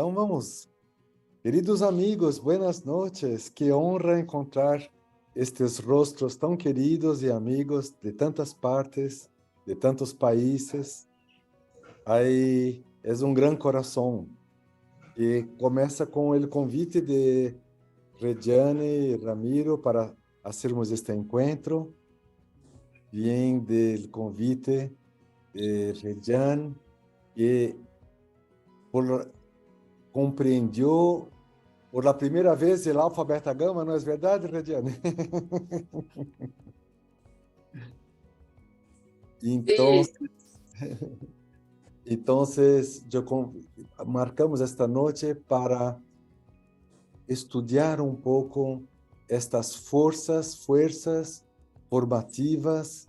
Então vamos. Queridos amigos, buenas noches. Que honra encontrar estes rostros tão queridos e amigos de tantas partes, de tantos países. Aí é um grande coração. E começa com o convite de Regiane e Ramiro para fazermos este encontro. Vem do convite de Regiane, que compreendeu por la primeira vez o alfa beta gama, não é verdade, Regiane? Então, marcamos esta noite para estudar um pouco estas forças formativas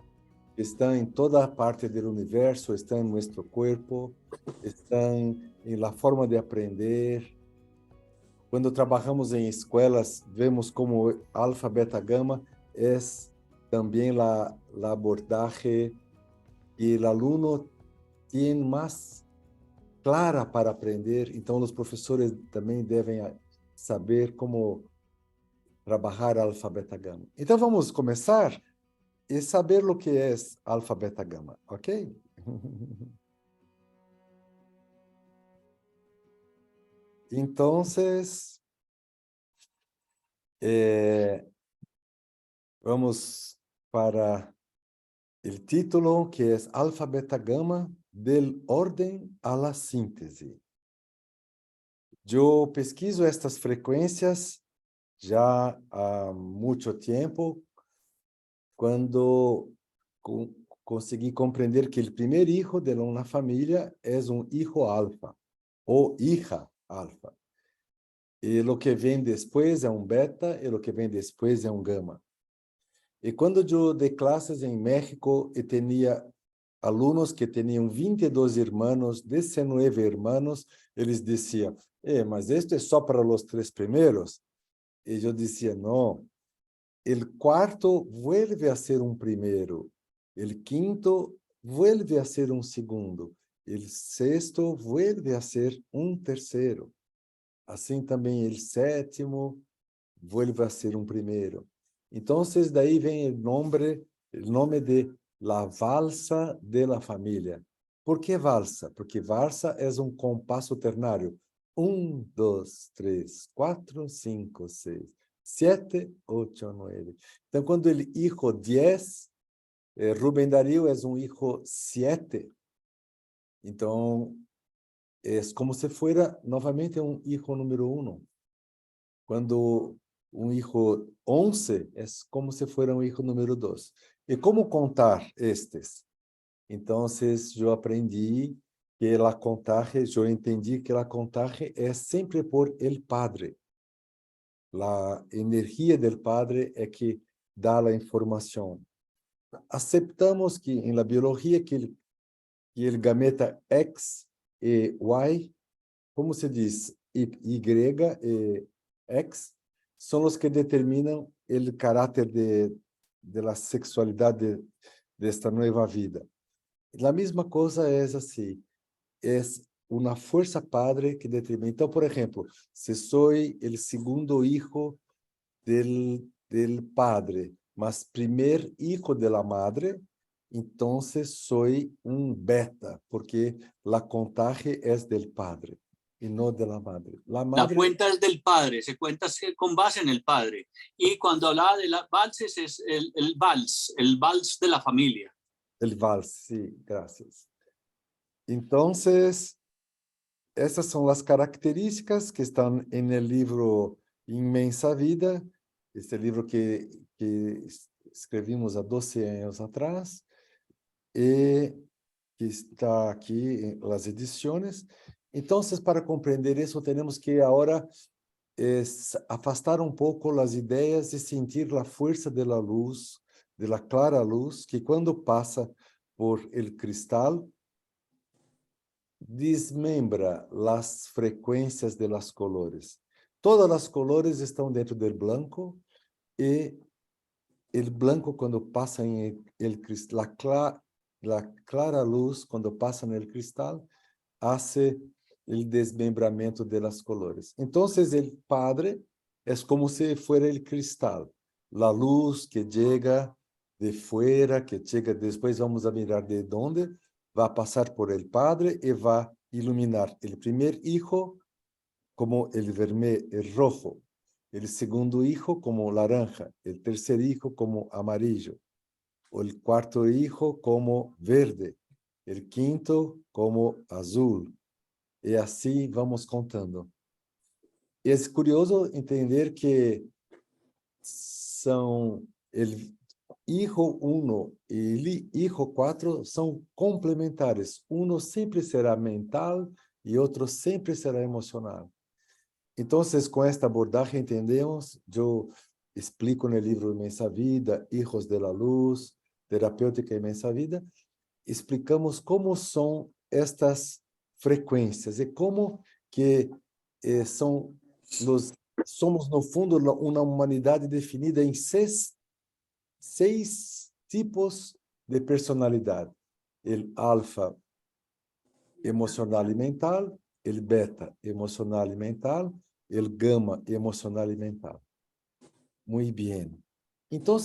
que estão em toda a parte do universo, estão em nosso corpo, estão em la forma de aprender. Quando trabalhamos em escolas, vemos como alfa, beta, gama é também a abordagem que o aluno tem mais clara para aprender. Então, os professores também devem saber como trabalhar alfa, beta, gama. Então, vamos começar e saber o que é alfa, beta, gama, ok? Então, vamos para o título, que é Alfa, Beta, Gama, del orden a la síntese. Eu pesquiso estas frequências já há muito tempo, quando consegui compreender que o primeiro filho de uma família é um filho alfa, ou hija alfa. E o que vem depois é um beta, e o que vem depois é um gama. E quando eu dei classes em México, e tinha alunos que tinham 22 irmãos, 19 irmãos, eles diziam, mas isto é só para os 3 primeiros? E eu dizia, não, o quarto vuelve a ser um primeiro, o quinto vuelve a ser um segundo, o sexto vuelve a ser um terceiro. Assim também o sétimo vuelve a ser um primeiro. Então, daí vem o nome de La Valsa de la Família. Por que valsa? Porque valsa é um compasso ternário. 1, 2, 3, 4, 5, 6, 7, 8, 9. Então, quando ele hijo 10, Rubem Darío é um hijo 7. Então, é como se fuera novamente um hijo número 1. Quando um hijo 11 é como se fuera um hijo número 2. E como contar estes? Então, eu aprendi que a contagem, eu entendi que a contagem é sempre por el padre. A energia del padre é que dá a informação. Aceptamos que em la biologia que el gameta X e Y, como se diz, Y e X, são os que determinam o caráter de la sexualidade desta nova vida. A mesma coisa é assim, é uma força padre que determina. Então, por exemplo, se sou o segundo hijo del padre, mas primeiro hijo de la madre, então sou um beta, porque a contagem é del padre y no de la madre. La La madre, cuenta es del padre, se cuenta con base en el padre. Y cuando hablaba de las valses es el vals de la familia. el vals, sí, gracias. Entonces, essas são as características que estão no livro Imensa Vida, este livro que escrevimos há 12 anos atrás, e que está aqui nas edições. Então, para compreender isso, temos que agora afastar um pouco as ideias e sentir a força da luz, da clara luz, que quando passa por el cristal, desmembra as frequências de las colores. Todas as colores estão dentro do branco, e o branco, quando passa em el cristal, la clara luz, quando passa no cristal, hace el desmembramento de las colores. Entonces, el Padre es como si fuera el cristal, la luz que llega de fuera, que llega, después vamos a mirar de dónde, va a pasar por el Padre y va a iluminar el primer hijo como el rojo, el segundo hijo como naranja, el tercer hijo como amarillo, o el cuarto hijo como verde, el quinto como azul, y así vamos contando. Es curioso entender que são el hijo 1 e el hijo 4 são complementares. Uno sempre será mental e outro sempre será emocional. Então, com esta abordagem entendemos, eu explico no livro Imensa Vida, Hijos de la Luz, Terapêutica Imensa Vida, explicamos como são estas frequências e como que somos, no fundo, uma humanidade definida em seis tipos de personalidade. O alfa emocional e mental, o beta emocional e mental, o gama emocional e mental. Muito bem. Então,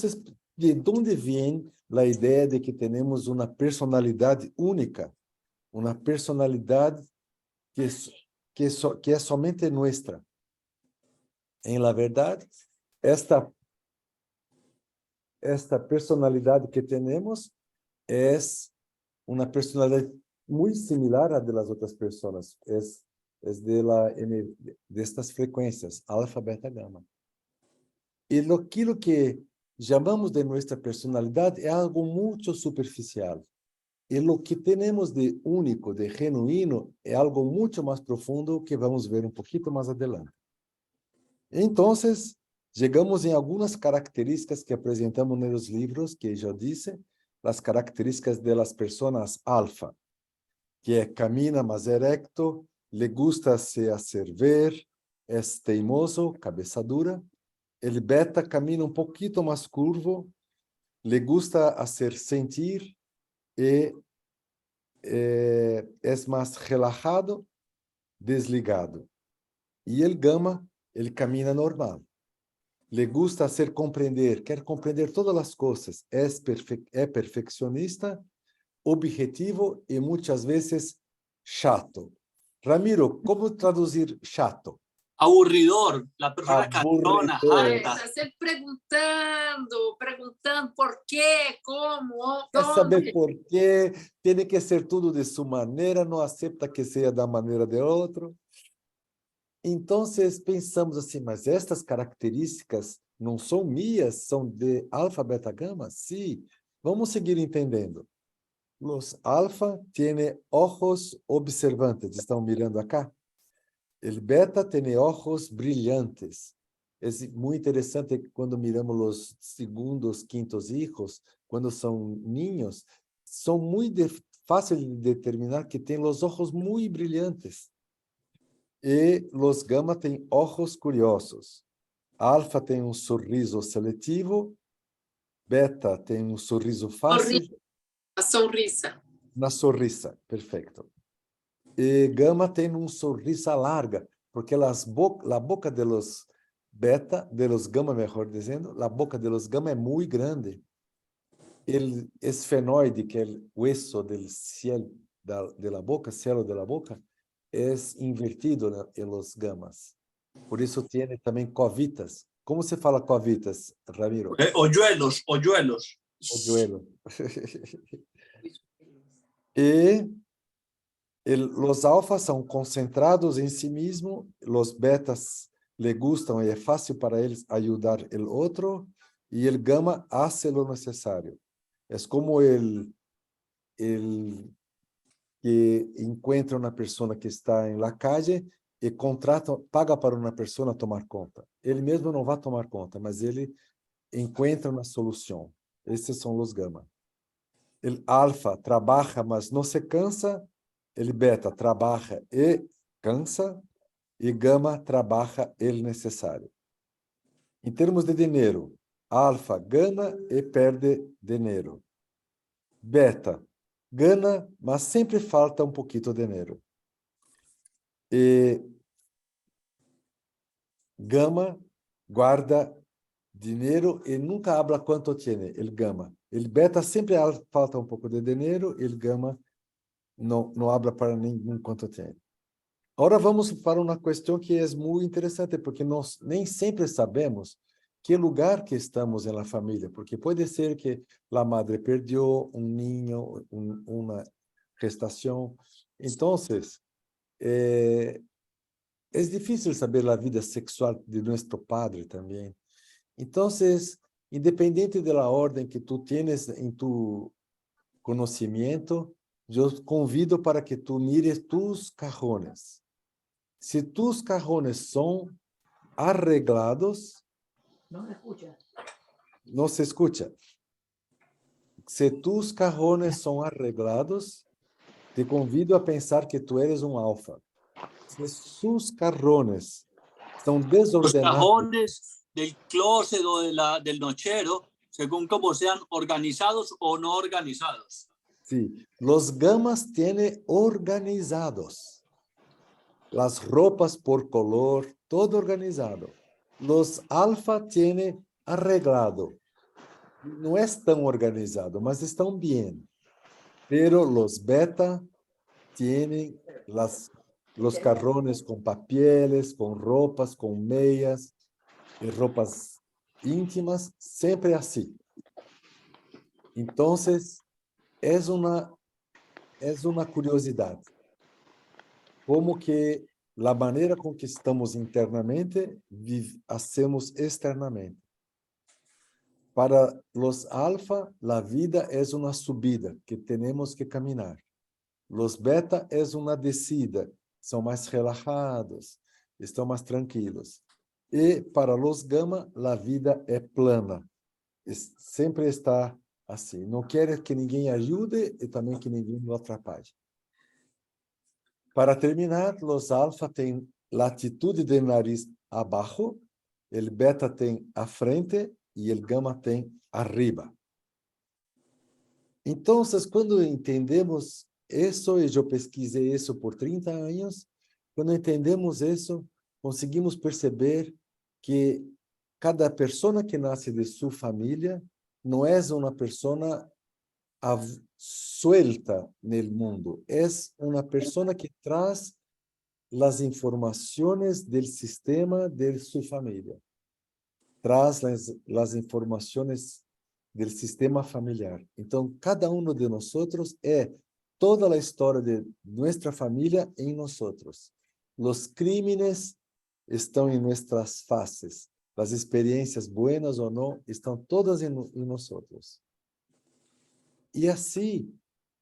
de onde vem a ideia de que temos uma personalidade única, uma personalidade que é somente nossa? Em la verdade, esta personalidade que temos é uma personalidade muito similar à das outras pessoas. É de estas frequências, alfa, beta, gama. E aquilo que chamamos de nossa personalidade é algo muito superficial. E o que temos de único, de genuíno, é algo muito mais profundo que vamos ver um pouquinho mais adelante. Então, chegamos em algumas características que apresentamos nos livros, que já disse, as características das pessoas alfa, que é camina mais erecto, le gusta se hacer ver, é teimoso, cabeça dura. El beta camina um pouquinho mais curvo, le gusta hacer sentir e é mais relajado, desligado. E el gama, ele camina normal. Le gusta hacer compreender, quer compreender todas as coisas, é perfeccionista, objetivo e muitas vezes chato. Ramiro, como traduzir chato? Aburridor, la persona Aburridor. cansona, harta. Está sempre perguntando por quê, como, Quer saber onde. por quê? Tem que ser tudo de sua maneira, não aceita que seja da maneira de outro. Então, pensamos assim, mas estas características não são minhas, são de alfa, beta, gama? Sim. Vamos seguir entendendo. Os alfa têm ojos observantes, estão mirando acá? El beta tem ojos brilhantes. É muito interessante quando miramos os segundos, quintos hijos, quando são niños, são muito fáceis de determinar que têm os ojos muito brilhantes. E os gama têm ojos curiosos. Alfa tem um sorriso seletivo, beta tem um sorriso fácil. A sonrisa. Na sorrisa, perfeito. E gama tem um sorriso larga, porque a boca de los beta, de los gama, melhor dizendo, a boca de los gama é muito grande. O esfenoide, que é o hueso del cielo de la boca, cielo de la boca, é invertido em los gamas. Por isso tem também covitas. Como se fala covitas, Ramiro? Hoyuelos. Hoyuelo. E los alfas são concentrados em si mesmo, los betas le gustam e é fácil para eles ajudar o outro, e el gama hace lo necessário. É como el que encontra uma pessoa que está em la calle e paga para uma pessoa tomar conta. Ele mesmo não vai tomar conta, mas ele encontra uma solução. Esses são os gama. El alfa trabalha, mas não se cansa. El beta trabalha e cansa. E gama trabalha o necessário. Em termos de dinheiro, alfa ganha e perde dinheiro. Beta ganha, mas sempre falta um pouquinho de dinheiro. Gama guarda dinheiro e nunca habla quanto tiene, el gama. El beta sempre falta um pouco de dinheiro, el gama não habla para nenhum quanto tem. Agora vamos para uma questão que é muito interessante, porque nós nem sempre sabemos que lugar que estamos na família, porque pode ser que a madre perdeu um ninho, uma gestação. Então, é difícil saber a vida sexual de nosso padre também. Então, independente da ordem que tu tienes em tu conhecimento, eu convido para que tu mires tus cajones. Se tus cajones são arreglados, não se escucha. Se tus cajones são arreglados, te convido a pensar que tu eres um alfa. Se sus cajones são Los desordenados, cajones del closet o del nochero, según como sean organizados o no organizados. sí, los gamas tiene organizados. Las ropas por color, todo organizado. Los alfa tiene arreglado. No es tan organizado, mas están bien. Pero los beta tienen los carrones con papieles, con ropas, con meias y ropas íntimas, siempre así. Entonces, es una curiosidade. Como que a maneira com que estamos internamente, hacemos externamente. Para os alfa, a vida é uma subida que temos que caminhar. Os beta é uma descida, são mais relaxados, estão mais tranquilos. E para os gama, a vida é plana, sempre está assim. Não quer que ninguém ajude e também que ninguém o atrapalhe. Para terminar, os alfa têm latitude de nariz abaixo, o beta tem à frente e o gama tem arriba. Então, quando entendemos isso, e eu pesquisei isso por 30 anos, quando entendemos isso, conseguimos perceber que cada pessoa que nasce de sua família não é uma pessoa suelta no mundo, é uma pessoa que traz as informações do sistema de sua família, traz as informações do sistema familiar. Então, cada um de nós é toda a história de nossa família em nós. Os crímenes estão em nossas faces, as experiências buenas ou não estão todas em nós. E assim,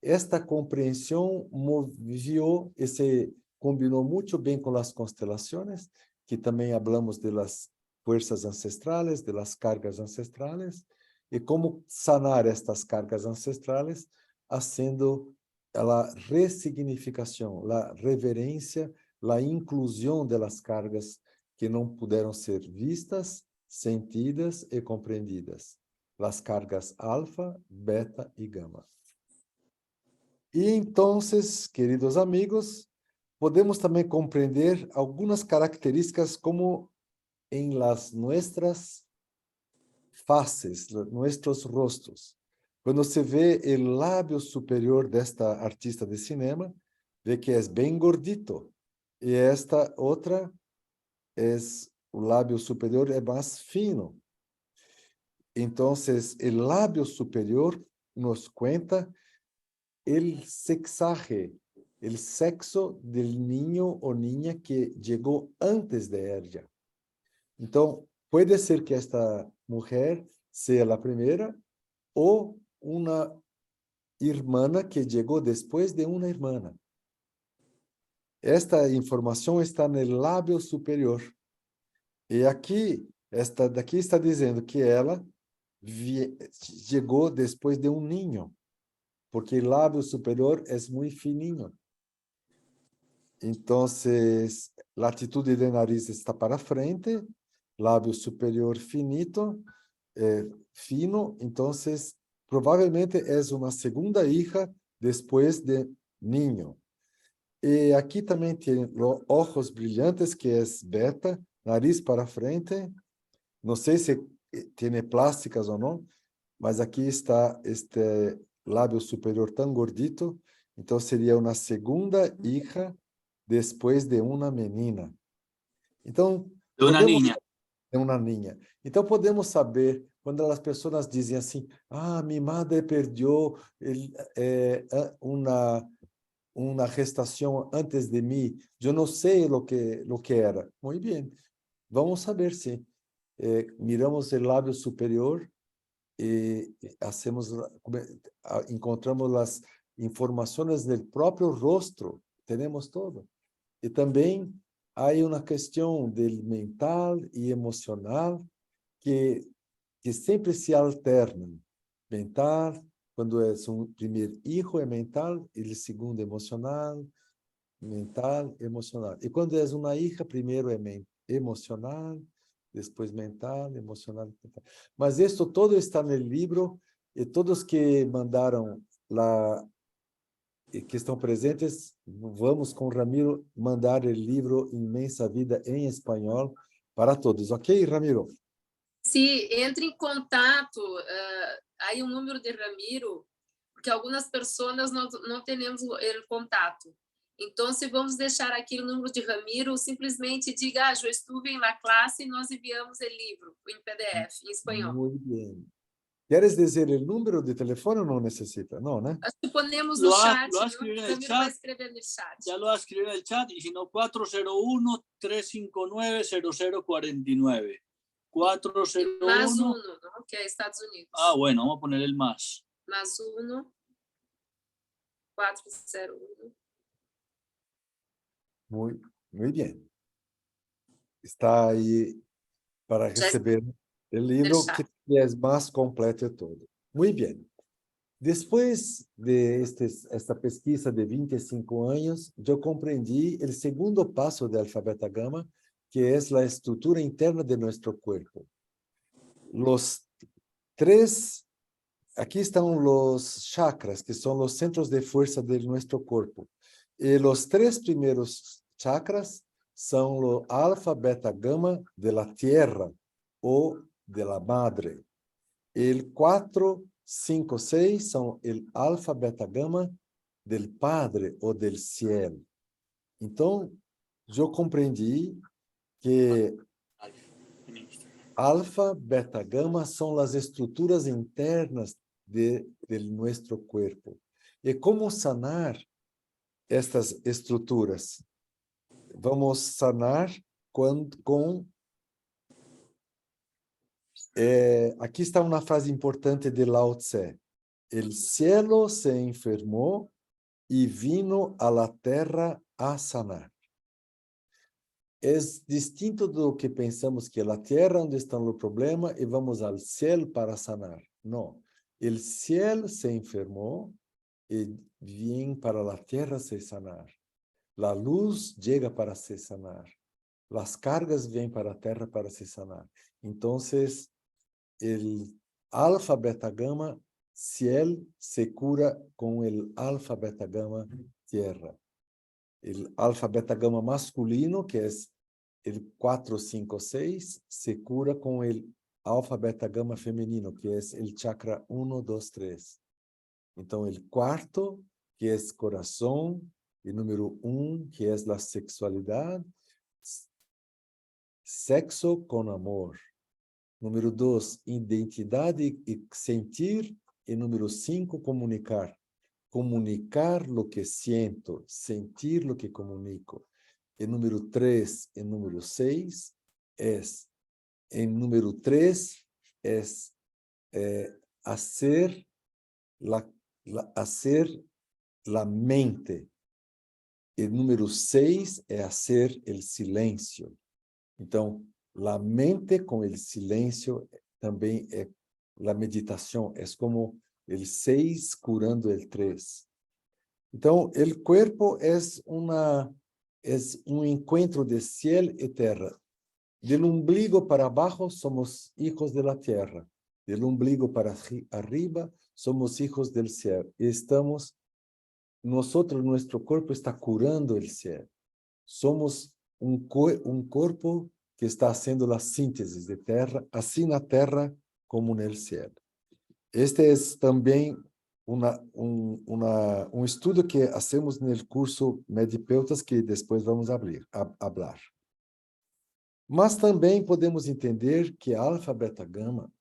esta compreensão moviu e se combinou muito bem com as constelações, que também falamos de las fuerzas ancestrales, de las cargas ancestrales, e como sanar estas cargas ancestrales, haciendo a ressignificação, a reverência, a inclusão de las cargas que não puderam ser vistas, sentidas e compreendidas. Las cargas alfa, beta e gama. E então, queridos amigos, podemos também compreender algumas características como em las nuestras faces, nossos rostos. Quando se vê o lábio superior desta artista de cinema, vê que é bem gordito. E esta outra, o lábio superior é mais fino. Então, o lábio superior nos conta o sexaje, o sexo do niño ou niña que chegou antes de ela. Então, pode ser que esta mulher seja a primeira ou uma irmã que chegou depois de uma irmã. Esta informação está no lábio superior. E aqui, esta daqui está dizendo que ela chegou depois de um ninho, porque o lábio superior é muito fininho. Então, a atitude de nariz está para frente, lábio superior finito, fino, então, provavelmente é uma segunda hija depois de ninho. Y aquí también tiene los ojos brillantes, que es beta, nariz para frente. No sé si tiene plásticas o no, mas aquí está este labio superior tan gordito. Entonces sería una segunda hija después de una menina. Entonces, De una podemos niña. é uma ninha. Então, podemos saber, quando as pessoas dizem assim, minha madre perdeu uma gestação antes de mim, eu não sei o que era. Muito bem, vamos saber, sim. Miramos o lábio superior e encontramos as informações do próprio rosto, temos todo. E também há uma questão del mental e emocional que sempre se alternam. Mental, quando é um primeiro filho, é mental, e o segundo emocional, mental, emocional. E quando é uma hija, primeiro é emocional, depois mental, emocional. Mental. Mas isso todo está no livro, e todos que mandaram lá, que estão presentes, vamos com Ramiro mandar o livro Imensa Vida em espanhol para todos. Ok, Ramiro? Se entre em contato, aí o número de Ramiro, porque algumas pessoas não temos o contato. Então, se vamos deixar aqui o número de Ramiro, simplesmente diga, eu estive na classe e nós enviamos o livro em PDF, em espanhol. Muito bem. Queres dizer o número de telefone ou não necessita? Não, né? Acho que ponemos no chat, Lo ¿no? escribir en el Ramiro vai chat. escrever no chat. Ya lo va a escribir en el chat, y si no, 401-359-0049. 401. Mais uno, ¿no? Que é Estados Unidos. Bueno, vamos a poner el más. Mais uno, 401. Muy bien. Está aí para receber o livro, que é mais completo de todo. Muito bem. Depois de esta pesquisa de 25 anos, eu compreendi o segundo passo do alfabeto gama, que é a estrutura interna de nosso corpo. Aqui estão os chakras, que são os centros de força de nosso corpo. E os 3 primeiros chakras são o alfa, beta, gama de la tierra ou de la madre. El 4, 5, 6 são o alfa, beta, gama del padre ou del cielo. Então, eu compreendi que alfa, beta, gama são as estruturas internas de nosso corpo. E como sanar estas estruturas? Vamos sanar aqui está uma frase importante de Lao Tse. El cielo se enfermó y vino a la terra a sanar. É distinto do que pensamos que a terra onde está o problema e vamos ao céu para sanar. Não. El cielo se enfermó y vem para la terra se sanar. La luz chega para se sanar. Las cargas vêm para a terra para se sanar. Então, el alfa, beta, gama, cielo se cura com el alfa, beta, gama, tierra. El alfa, beta, gama masculino, que é el 4, 5, 6, se cura com el alfa, beta, gama femenino, que é el chakra 1, 2, 3. Então, el quarto, que é coração, e número 1, que é a sexualidade, sexo com amor. Número 2, identidade e sentir. E número 5, comunicar. Comunicar o que sinto, sentir o que comunico. E número 3 e número 6 em número 3 hacer la mente. E número 6 é hacer el silêncio. Então, la mente com el silêncio também é la meditação. É como el 6 curando el 3. Então, el cuerpo é um encontro de cielo e terra. Del umbligo para abaixo somos hijos de la tierra. Del umbligo para arriba somos hijos del cielo. E estamos nuestro cuerpo está curando el cielo. Somos un corpo que está haciendo la síntesis de terra, así na terra como en el cielo. Este es también un estudio que hacemos en el curso Medipeutas, que después vamos a hablar. Mas também podemos entender que alfa, beta, gama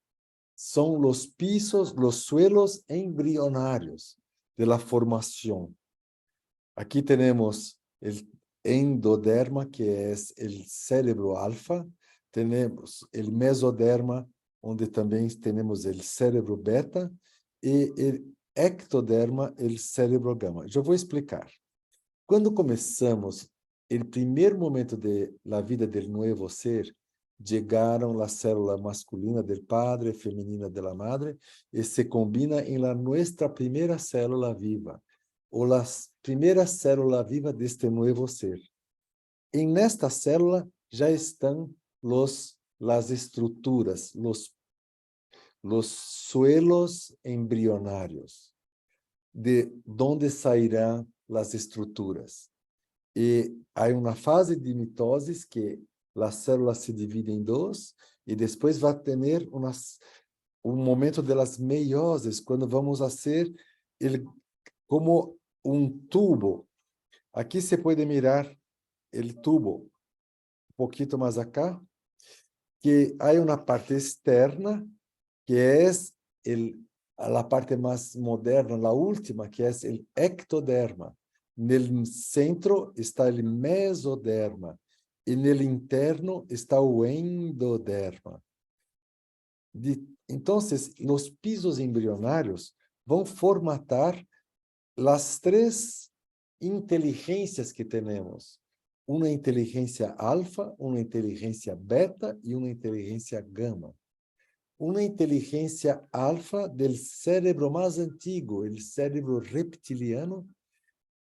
são os pisos, os suelos embrionários de la formação. Aqui temos o endoderma, que é o cérebro alfa, temos o mesoderma, onde também temos o cérebro beta, e o ectoderma, o cérebro gama. Já vou explicar. Quando começamos o primeiro momento da vida do novo ser, chegaram a célula masculina do padre, feminina da madre, e se combina em la nossa primeira célula viva, ou a primeira célula viva deste novo ser. E nesta célula já estão as estruturas, os suelos embrionários, de onde sairão as estruturas. E há uma fase de mitose que a célula se divide em dois, e depois vai ter momento das meioses, quando vamos a ser como tubo. Aqui se pode mirar o tubo, pouquinho mais acá, que há uma parte externa, que é a parte mais moderna, a última, que é o ectoderma. No centro está o mesoderma e no interno está o endoderma. Então, os pisos embrionários vão formatar as três inteligências que temos: uma inteligência alfa, uma inteligência beta e uma inteligência gama. Uma inteligência alfa do cérebro mais antigo, o cérebro reptiliano,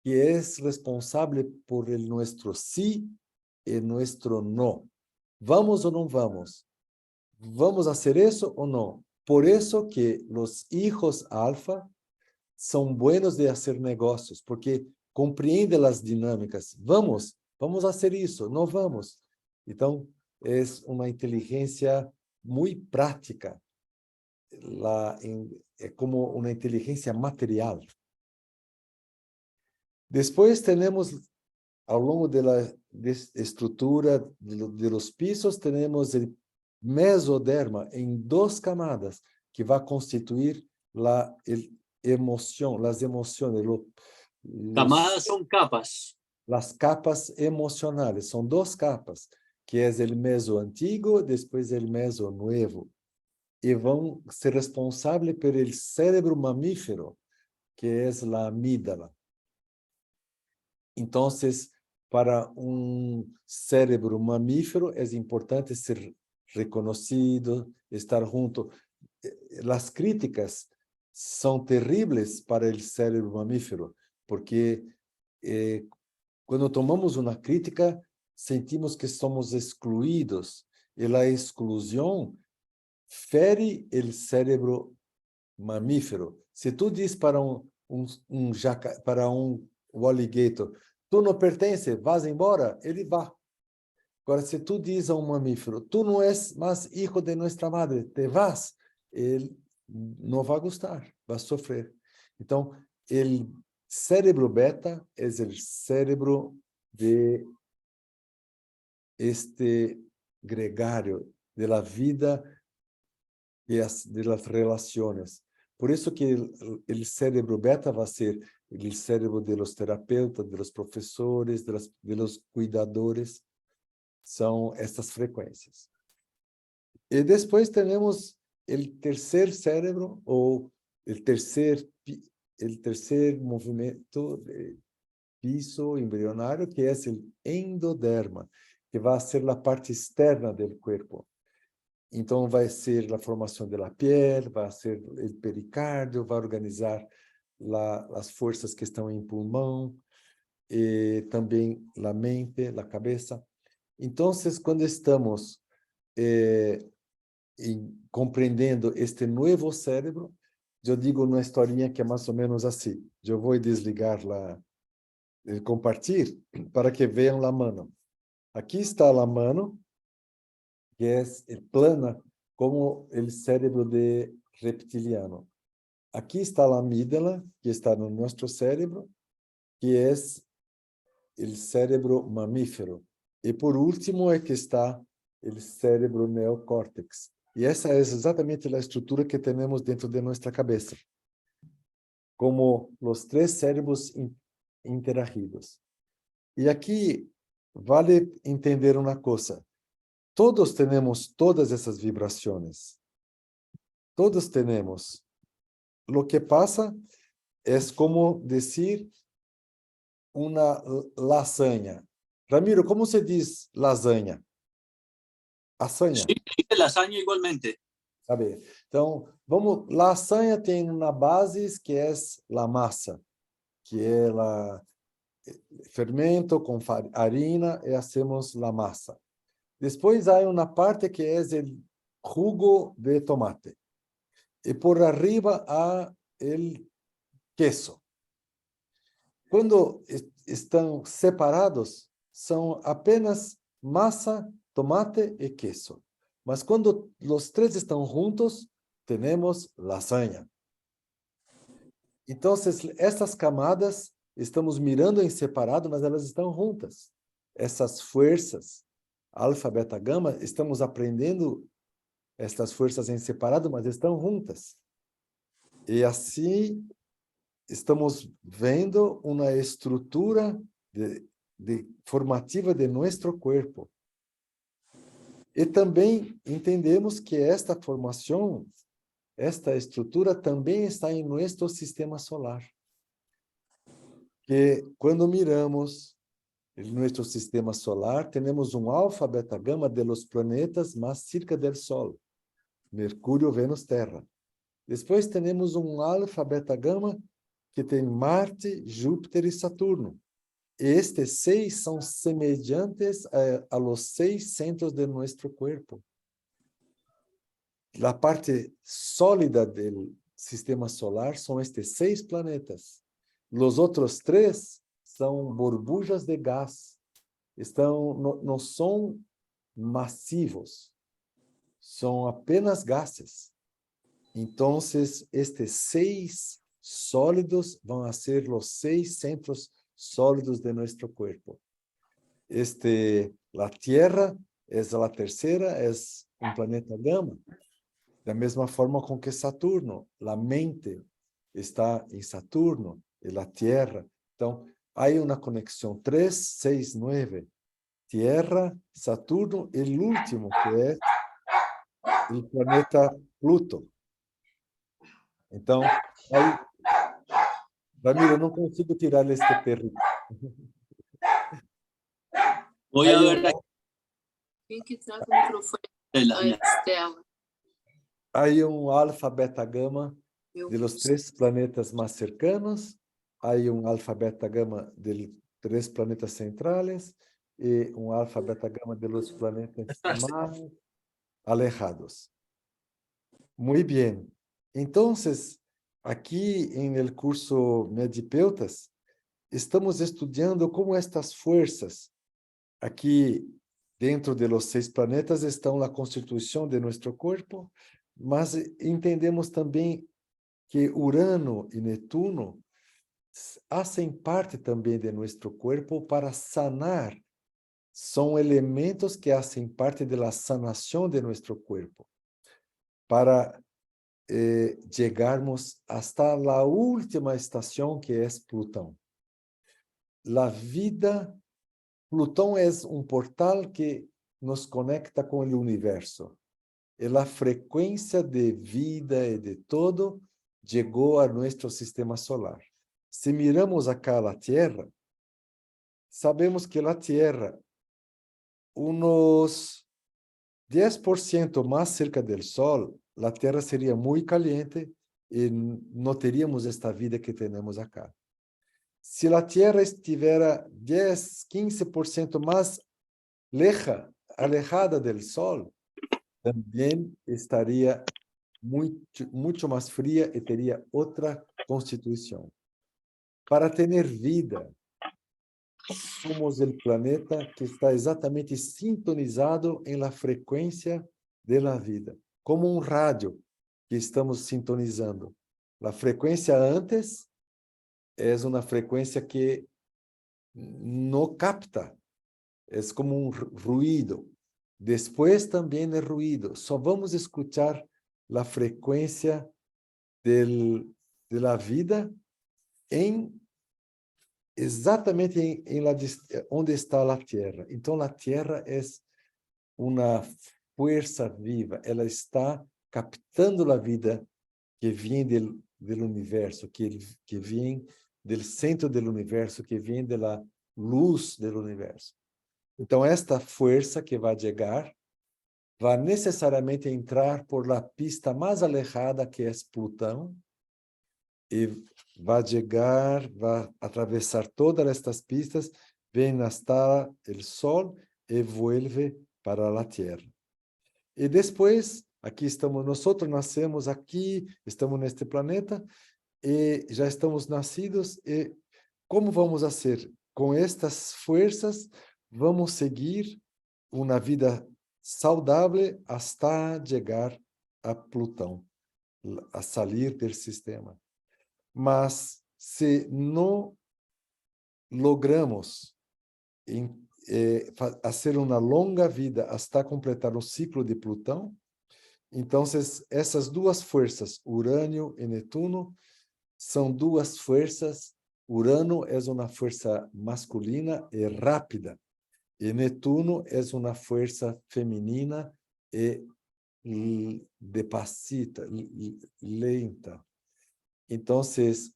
que é responsável por nosso sí e nosso no. Vamos ou não vamos? Vamos fazer isso ou não? Por isso que os hijos alfa são buenos de fazer negócios, porque compreendem as dinâmicas. Vamos fazer isso, não vamos. Então, é uma inteligência muito prática. É como uma inteligência material. Depois temos, ao longo da estrutura de los pisos, temos o mesoderma em duas camadas, que vai constituir a emoção, as emoções. Camadas são capas. As capas emocionais, são duas capas, que é o meso antigo, depois o meso novo, e vão ser responsáveis pelo cérebro mamífero, que é a amígdala. Então, para cérebro mamífero, é importante ser reconhecido, estar junto. As críticas são terríveis para o cérebro mamífero, porque quando tomamos uma crítica, sentimos que somos excluídos, e a exclusão fere o cérebro mamífero. Se tu diz para o alligator, tu não pertence, vas embora, ele vai. Agora, se tu diz a um mamífero, tu não és mais hijo de nossa madre, te vas, ele não vai gostar, vai sofrer. Então, o cérebro beta é o cérebro de este gregário, de la vida e de las relações. Por isso que o cérebro beta vai ser o cérebro de los terapeutas, de los professores, de los cuidadores. São estas frequências. E depois temos o terceiro cérebro, ou o terceiro movimento de piso embrionário, que é o endoderma, que vai ser a parte externa do corpo. Então, vai ser a formação da pele, vai ser o pericárdio, vai organizar as forças que estão em pulmão, e também a mente, a cabeça. Então, quando estamos compreendendo este novo cérebro, eu digo uma historinha que é mais ou menos assim. Eu vou desligar lá, compartilhar, para que vejam a mano. Aqui está a mano, que é plana como o cérebro de reptiliano. Aqui está a amígdala, que está no nosso cérebro, que é o cérebro mamífero. E por último é que está o cérebro neocórtex. E essa é exatamente a estrutura que temos dentro de nossa cabeça, como os três cérebros interagidos. E aqui vale entender uma coisa. Todos temos todas essas vibrações. Todos temos. Lo que pasa es como decir una lasanha. Ramiro, ¿cómo se dice lasanha? Lasanha. Sí, lasaña igualmente. Sabe? Então, vamos, lasanha tem uma base que é a massa, que é o fermento com harina e hacemos a massa. Depois há uma parte que é o jugo de tomate. E por arriba há o queso. Quando estão separados, são apenas massa, tomate e queso. Mas quando os três estão juntos, temos lasanha. Então, essas camadas, estamos mirando em separado, mas elas estão juntas. Essas forças, alfa, beta, gama, estamos aprendendo essas forças em separado, mas estão juntas. E assim, estamos vendo uma estrutura formativa de nosso corpo. E também entendemos que esta formação, esta estrutura também está em nosso sistema solar. Que quando miramos nosso sistema solar, temos alfa, beta, gama de los planetas mais cerca do Sol. Mercúrio, Vênus, Terra. Depois temos alfa, beta, gama que tem Marte, Júpiter e Saturno. Estes 6 são semelhantes a los 6 centros de nosso corpo. A parte sólida do sistema solar são estes 6 planetas. Os outros 3 são burbujas de gás. Não são massivos. São apenas gases. Então, estes 6 sólidos vão ser os 6 centros sólidos de nosso corpo. A Terra é a terceira, é planeta gama. Da mesma forma com que Saturno, a mente está em Saturno e a Terra. Então, há uma conexão 3, 6, 9. Terra, Saturno e o último, que é o planeta Pluto. Então, aí, Ramiro, não consigo tirar este perrito. Voy a ver aquí. Quem que traga o microfone da Estela? Aí alfa, beta, gama de los 3 planetas mais cercanos. Aí alfa, beta, gama de 3 planetas centrais e alfa, beta, gama de los planetas mais alejados. Muy bien. Entonces, aqui no curso Medipeutas, estamos estudando como estas forças, aqui dentro de los 6 planetas, estão a constituição de nosso corpo, mas entendemos também que Urano e Netuno fazem parte também de nosso corpo para sanar. São elementos que fazem parte da sanação de nosso corpo, para chegarmos hasta a última estação, que é Plutão. A vida, Plutão é portal que nos conecta com o universo. E a frequência de vida e de todo chegou a nosso sistema solar. Se miramos acá a Terra, sabemos que a Terra, uns 10% mais cerca do Sol, a Terra seria muito caliente e não teríamos esta vida que temos acá. Se a Terra estivesse 10, 15% mais alejada do Sol, também estaria muito mais fria e teria outra constituição. Para ter vida, somos o planeta que está exatamente sintonizado em la frequência da vida, como um rádio que estamos sintonizando. A frequência antes é uma frequência que não capta, é como um ruído. Depois também é ruído. Só vamos escutar a frequência da vida exatamente onde está a Terra. Então, a Terra é uma força viva. Ela está captando a vida que vem do universo, que vem do centro do universo, que vem da luz do universo. Então, esta força que vai chegar vai necessariamente entrar por la pista mais alejada, que é Plutão, e vai chegar, vai atravessar todas estas pistas, vem hasta o Sol e vuelve para a Terra. E depois, aqui estamos, nós nascemos aqui, estamos neste planeta, e já estamos nascidos, e como vamos fazer? Com estas forças, vamos seguir uma vida saudável até chegar a Plutão, a sair do sistema. Mas se não logramos fazer uma longa vida até completar o ciclo de Plutão, então essas duas forças, Urânio e Netuno, são duas forças. Urano é uma força masculina e rápida, e Netuno é uma força feminina e despacita, lenta. Então, as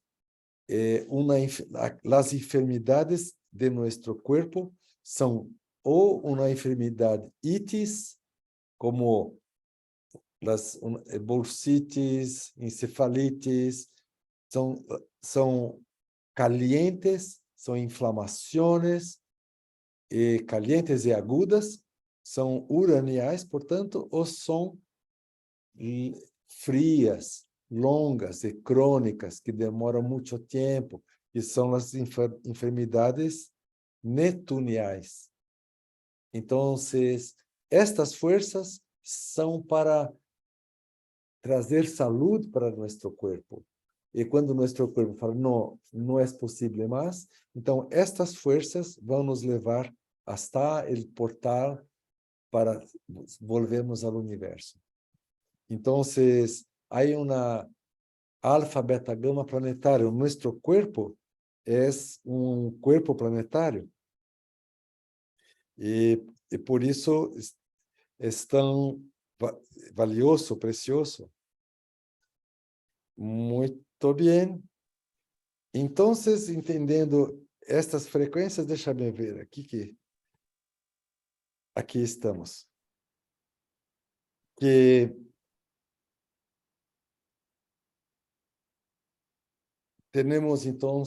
enfermidades de nosso corpo são ou uma enfermidade itis, como as bursites, encefalites, são calientes, são inflamações calientes e agudas, são uraniais, portanto, ou são frias, longas e crônicas, que demoram muito tempo, que são as enfermidades netuniais. Então, estas forças são para trazer saúde para nosso corpo. E quando nosso corpo fala, não é possível mais, então estas forças vão nos levar hasta o portal para volvermos ao universo. Então, há uma alfa, beta, gama planetário. Nosso corpo é um corpo planetário. E por isso é tão valioso, precioso. Muito bem. Então, entendendo estas frequências, deixa-me ver aqui estamos. Que temos, então,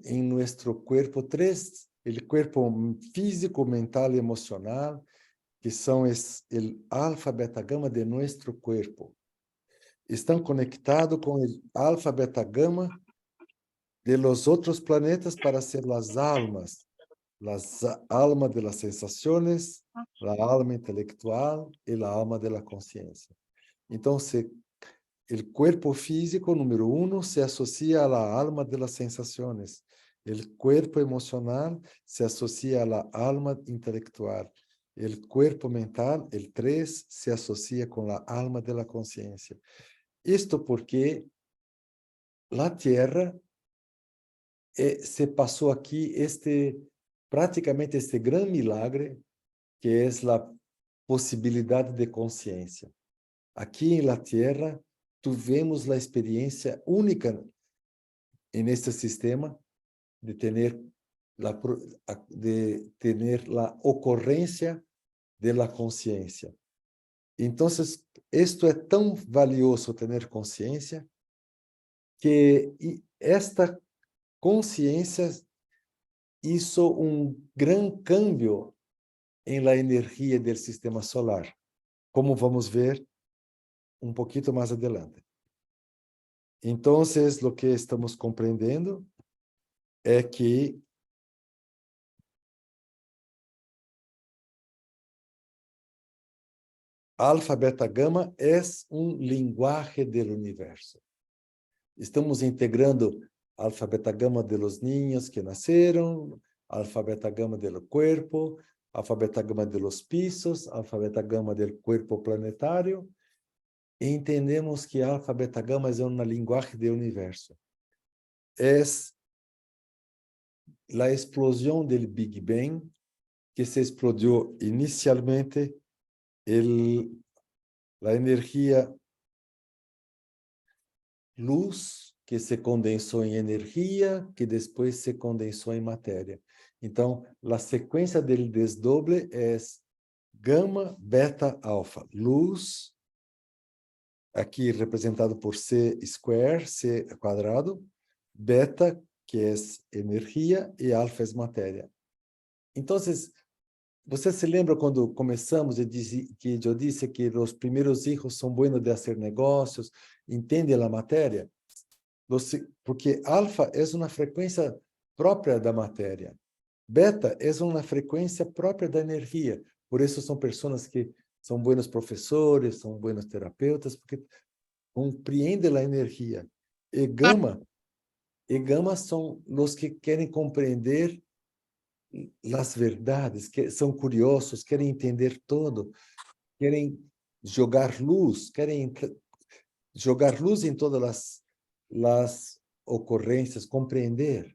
em nosso corpo três, o corpo físico, mental e emocional, que são o alfa, beta, gama de nosso corpo. Estão conectados com o alfa, beta, gama de los outros planetas para ser as almas de las sensaciones, la alma intelectual y la alma de la conciencia. Entonces, el cuerpo físico, número 1, se asocia a la alma de las sensaciones. El cuerpo emocional se asocia a la alma intelectual. El cuerpo mental, el 3, se asocia con la alma de la conciencia. Esto porque la Tierra se pasó aquí praticamente este gran milagre, que es la posibilidad de conciencia. Aquí en la Tierra tuvimos la experiencia única en este sistema de tener la ocurrencia de la conciencia. Entonces, esto es tan valioso tener conciencia que esta conciencia hizo un gran cambio en la energía del sistema solar, como vamos ver un poquito más adelante. Entonces, lo que estamos comprendiendo es que alfa, beta, gama es un lenguaje del universo. Estamos integrando alfa, beta, gama de los niños que nacieron, alfa, beta, gama del cuerpo, alfa, beta, gama de los pisos, alfa, beta, gama del cuerpo planetario. E entendemos que alfa, beta, gama es un lenguaje del universo. Es la explosión del Big Bang que se explodió inicialmente la energía luz que se condensou em energia, que depois se condensou em matéria. Então, a sequência do desdoble é gama, beta, alfa. Luz, aqui representado por C square, C quadrado, beta, que é energia, e alfa é matéria. Então, você se lembra quando começamos que eu disse que os primeiros filhos são buenos de fazer negócios, entendem a matéria? Porque alfa é uma frequência própria da matéria. Beta é uma frequência própria da energia. Por isso são pessoas que são buenos professores, são buenos terapeutas, porque compreendem a energia. E gama são os que querem compreender as verdades, que são curiosos, querem entender tudo, querem jogar luz em todas as ocorrências, compreender.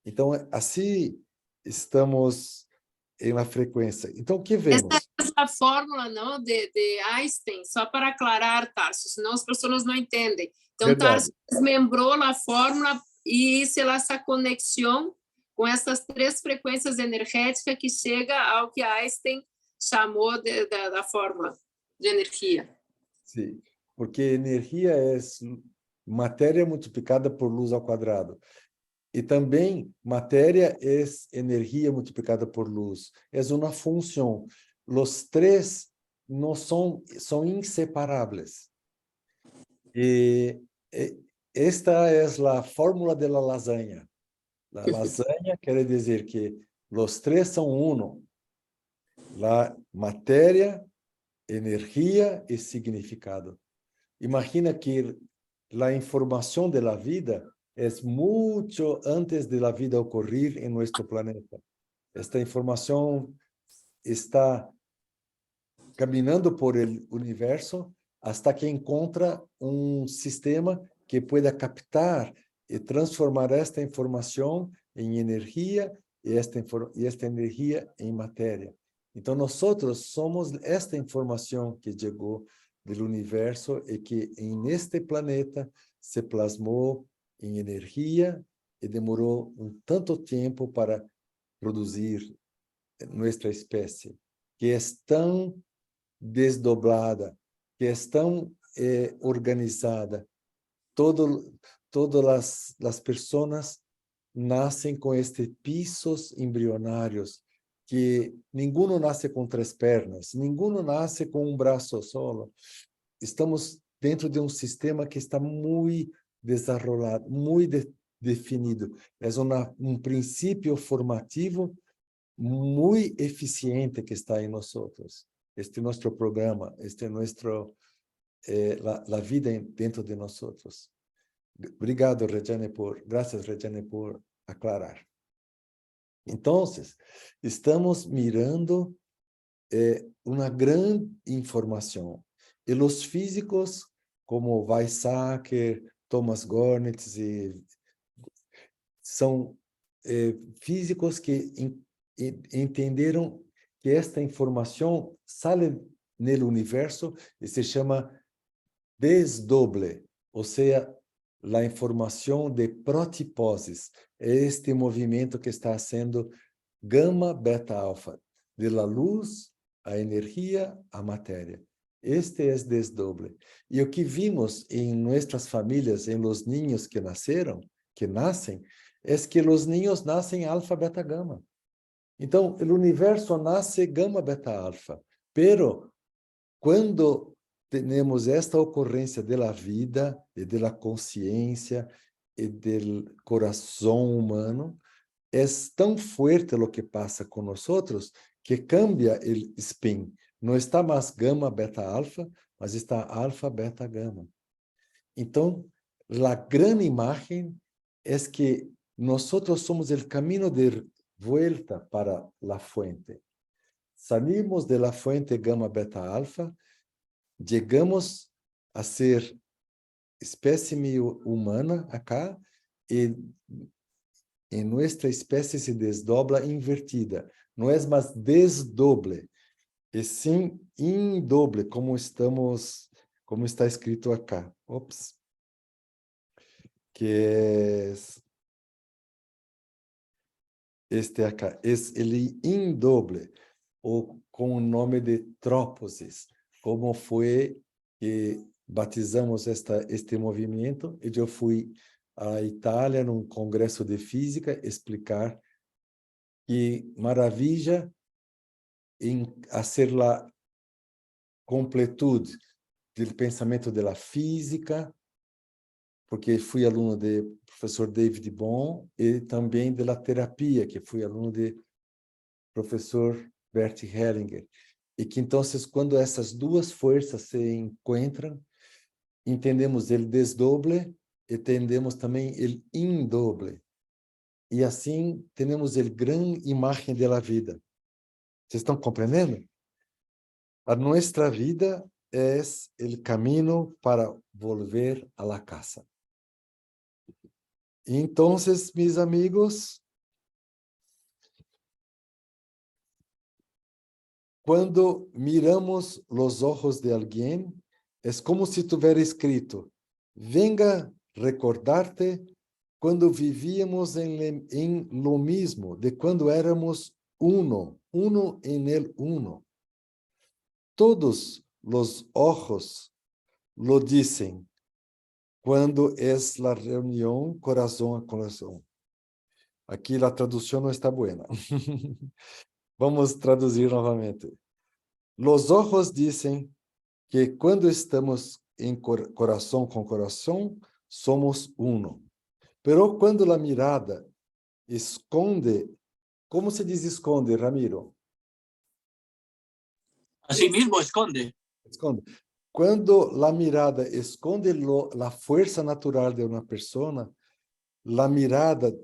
Então, assim estamos em uma frequência. Então, o que vemos? Essa é a fórmula, não, de Einstein, só para aclarar, Tarso, senão as pessoas não entendem. Então, Tarso desmembrou a fórmula e hizo essa conexão com essas três frequências energéticas que chega ao que Einstein chamou da fórmula de energia. Sim, porque energia é matéria multiplicada por luz ao quadrado. E também matéria é energia multiplicada por luz. É uma função. Os três não são inseparáveis. E esta é a fórmula da lasanha. La lasanha quer dizer que os três são uno. La matéria, energia e significado. Imagina que a informação da vida é muito antes da vida ocorrer em nosso planeta. Esta informação está caminhando por el universo hasta que encontra sistema que pueda captar e transformar esta informação em energia e esta energia em matéria. Então, nós somos esta informação que chegou do universo e que neste planeta se plasmou em energia e demorou tanto tempo para produzir nossa espécie, que é tão desdoblada, que é tão organizada. Todas as pessoas nascem com estes pisos embrionários, que nenhum nasce com 3 pernas, nenhum nasce com braço solo. Estamos dentro de sistema que está muito desenvolvido, muito definido. É princípio formativo muito eficiente que está em nós. Este nosso programa, a vida dentro de nós. Obrigado, graças, Regiane, por aclarar. Então, estamos mirando uma grande informação. E os físicos, como Weizsäcker, Thomas Gornitz, são físicos que entenderam que esta informação sai no universo e se chama desdoble, ou seja, a informação de protiposes. É este movimento que está sendo gama, beta, alfa, de la luz, a energia, a matéria. Este é desdoble. E o que vimos em nossas famílias, em los niños que nascem, é que os niños nascem alfa, beta, gama. Então, o universo nasce gama, beta, alfa. Pero, quando temos esta ocorrência da vida e da consciência e do coração humano, é tão forte o que passa com nós que cambia o spin. Não está mais gama, beta, alfa, mas está alfa, beta, gama. Então, a grande imagem é que nós somos o caminho de volta para a fuente. Salimos de la fuente gama, beta, alfa, chegamos a ser espécie humana acá e nossa espécie se desdobra invertida. Não é mais desdoble, e sim indoble, como está escrito acá. Ops. Que é este acá, é ele indoble, ou com o nome de tróposis, como foi que batizamos este movimento, e eu fui à Itália num congresso de física explicar que maravilha em fazer a completude do pensamento da física, porque fui aluno do professor David Bohm, e também da terapia, que fui aluno do professor Bert Hellinger. E que, então, quando essas duas forças se encontram, entendemos o desdoble e entendemos também o indoble. E assim, temos a grande imagem da vida. Vocês estão compreendendo? A nossa vida é o caminho para volver a la casa. Então, meus amigos, quando miramos os olhos de alguém, é como se tivesse escrito: venga recordar-te quando vivíamos em lo mismo, de quando éramos uno en el uno. Todos os ojos lo dicen quando é a reunião coração a coração. Aqui a tradução não está boa. Vamos traduzir novamente. Los ojos dicen que quando estamos em coração com coração, somos uno. Pero quando a mirada esconde, como se diz esconde, Ramiro? Así mismo esconde. Esconde. Quando a mirada esconde a força natural de uma pessoa, a mirada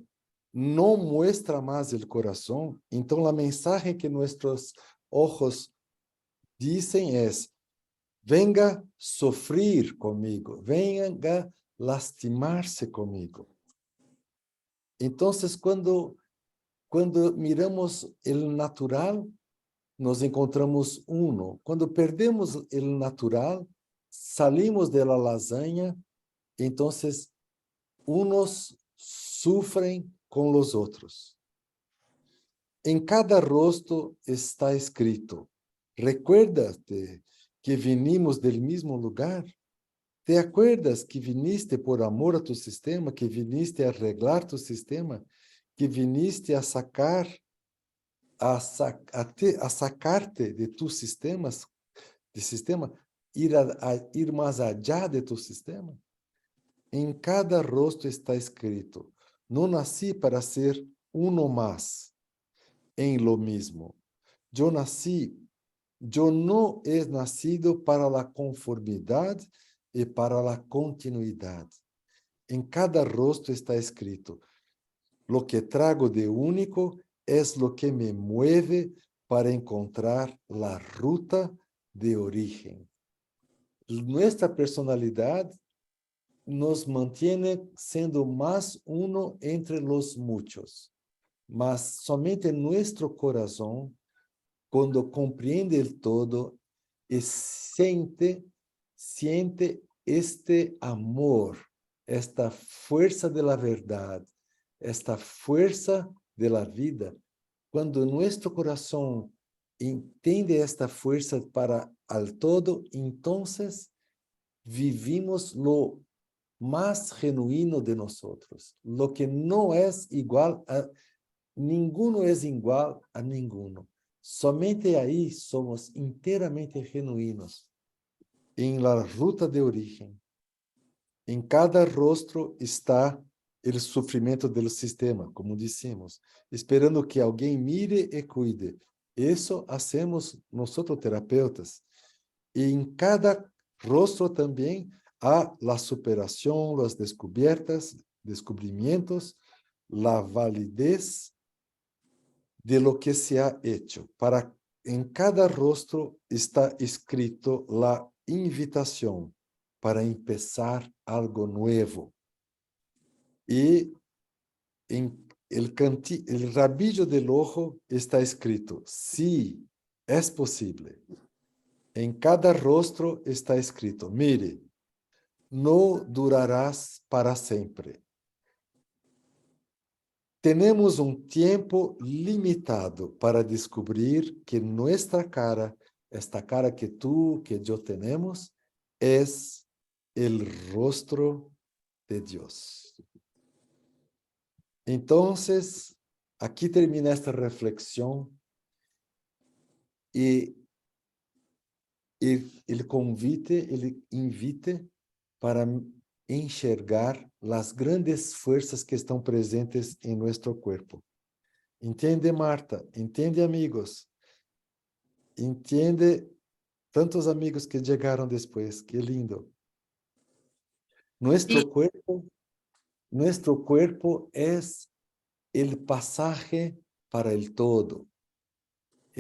não mostra mais o coração, então a mensagem que nossos ojos dizem é: venga sofrer comigo, venga lastimar-se comigo. Então, quando miramos o natural, nos encontramos uno. Quando perdemos o natural, salimos da lasanha, então unos sofrem com os outros. Em cada rosto está escrito: recuerda-te que vinimos del mismo lugar? ¿Te acuerdas que viniste por amor a tu sistema, que viniste a arreglar tu sistema, que viniste a sacarte de tus sistemas, ir mais allá de tu sistema? Em cada rosto está escrito: não nasci para ser uno más en lo mismo. Eu não he nacido para a conformidade e para a continuidade. Em cada rosto está escrito: lo que trago de único es lo que me mueve para encontrar la ruta de origen. Nuestra personalidade nos mantiene sendo más uno entre los muchos, mas somente nuestro corazón, quando compreende el todo e siente este amor, esta fuerza de la verdad, esta fuerza de la vida, quando nuestro corazón entende esta fuerza para al todo, entonces vivimos lo más genuino de nosotros, lo que no es igual a ninguno, es igual a ninguno. Somente aí somos inteiramente genuínos. em la ruta de origen. Em cada rostro está o sofrimento do sistema, como dissemos, esperando que alguém mire e cuide. Isso hacemos nós terapeutas. E em cada rostro também há a superação, as descobrimentos, a validez de lo que se ha hecho. Em cada rostro está escrito a invitação para empezar algo novo. E em el rabillo del ojo está escrito, sí, es posible. Em cada rostro está escrito, mire, no durarás para sempre. Temos tempo limitado para descobrir que nossa cara, esta cara que tú, que eu temos, é o rostro de Deus. Então, aqui termina esta reflexão e ele invite para enxergar as grandes forças que estão presentes em nosso corpo. Entende, Marta? Entende, amigos? Entende tantos amigos que chegaram depois? Que lindo. Nuestro cuerpo é el pasaje para el todo.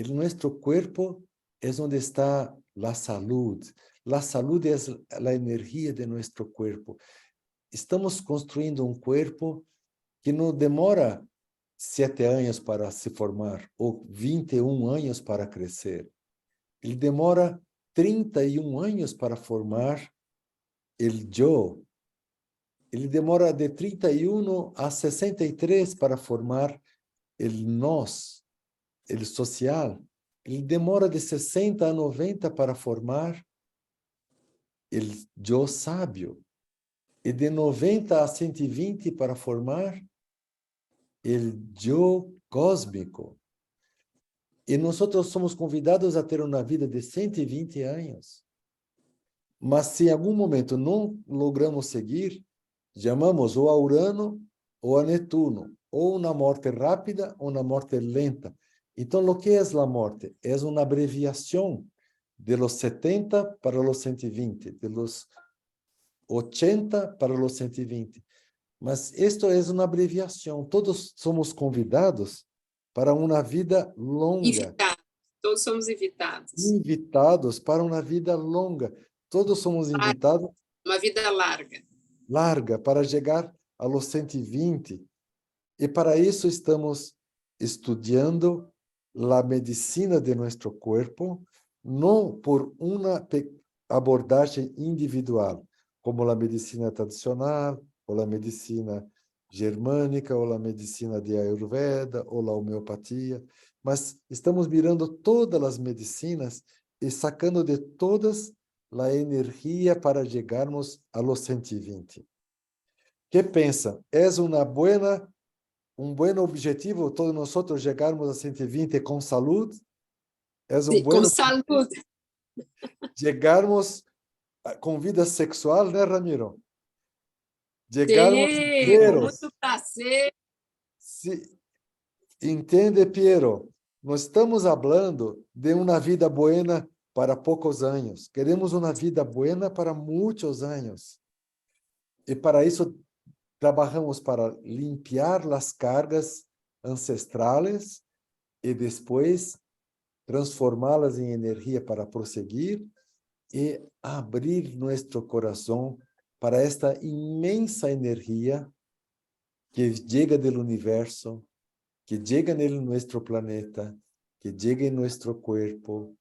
Nuestro cuerpo es donde está la salud. La salud es la energía de nuestro cuerpo. Estamos construindo cuerpo que não demora 7 anos para se formar ou 21 anos para crescer. Ele demora 31 anos para formar el yo. Ele demora de 31 a 63 para formar el nós, el social. Ele demora de 60 a 90 para formar el yo sábio. E de 90 a 120 para formar el yo cósmico. E nós somos convidados a ter uma vida de 120 anos. Mas se em algum momento não logramos seguir, chamamos ou a Urano ou a Netuno, ou na morte rápida ou na morte lenta. Então, o que é a morte? É uma abreviação de los 70 para los 120, de los 80 para los 120. Mas isto é uma abreviação. Todos somos convidados para uma vida longa. Invitados. Todos somos invitados. Invitados para uma vida longa. Todos somos invitados. Uma vida larga. Larga, para chegar a los 120. E para isso estamos estudando a medicina de nosso corpo, não por uma abordagem individual, como a medicina tradicional, ou a medicina germânica, ou a medicina de Ayurveda, ou a homeopatia, mas estamos mirando todas as medicinas e sacando de todas a energia para chegarmos a los 120. Que pensa? É um bom objetivo todos nós chegarmos a 120 com saúde? É com saúde. Chegarmos com vida sexual, né, Ramiro? Chegarmos com muito prazer. Entende, Piero? Nós estamos falando de uma vida buena para poucos anos. Queremos uma vida buena para muitos anos. E para isso trabalhamos para limpiar as cargas ancestrales e depois transformá-las em energia para prosseguir e abrir nosso coração para esta imensa energia que chega do universo, que chega em nosso planeta, que chega em nosso corpo,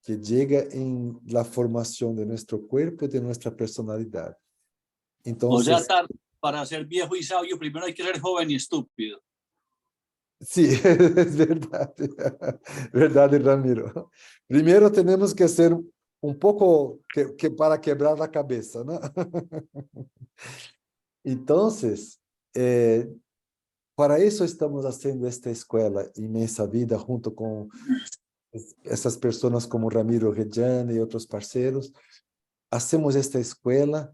que chega em la formação de nosso corpo e de nossa personalidade. Então, o sea, para ser viejo y sabio, primero hay que ser joven y estúpido. Sí, es verdad. Verdade, Ramiro. Primeiro temos que ser pouco que para quebrar a cabeça, né? Então, para isso estamos fazendo esta escola Imensa Vida, junto com essas pessoas como Ramiro Reggiani e outros parceiros, hacemos esta escuela.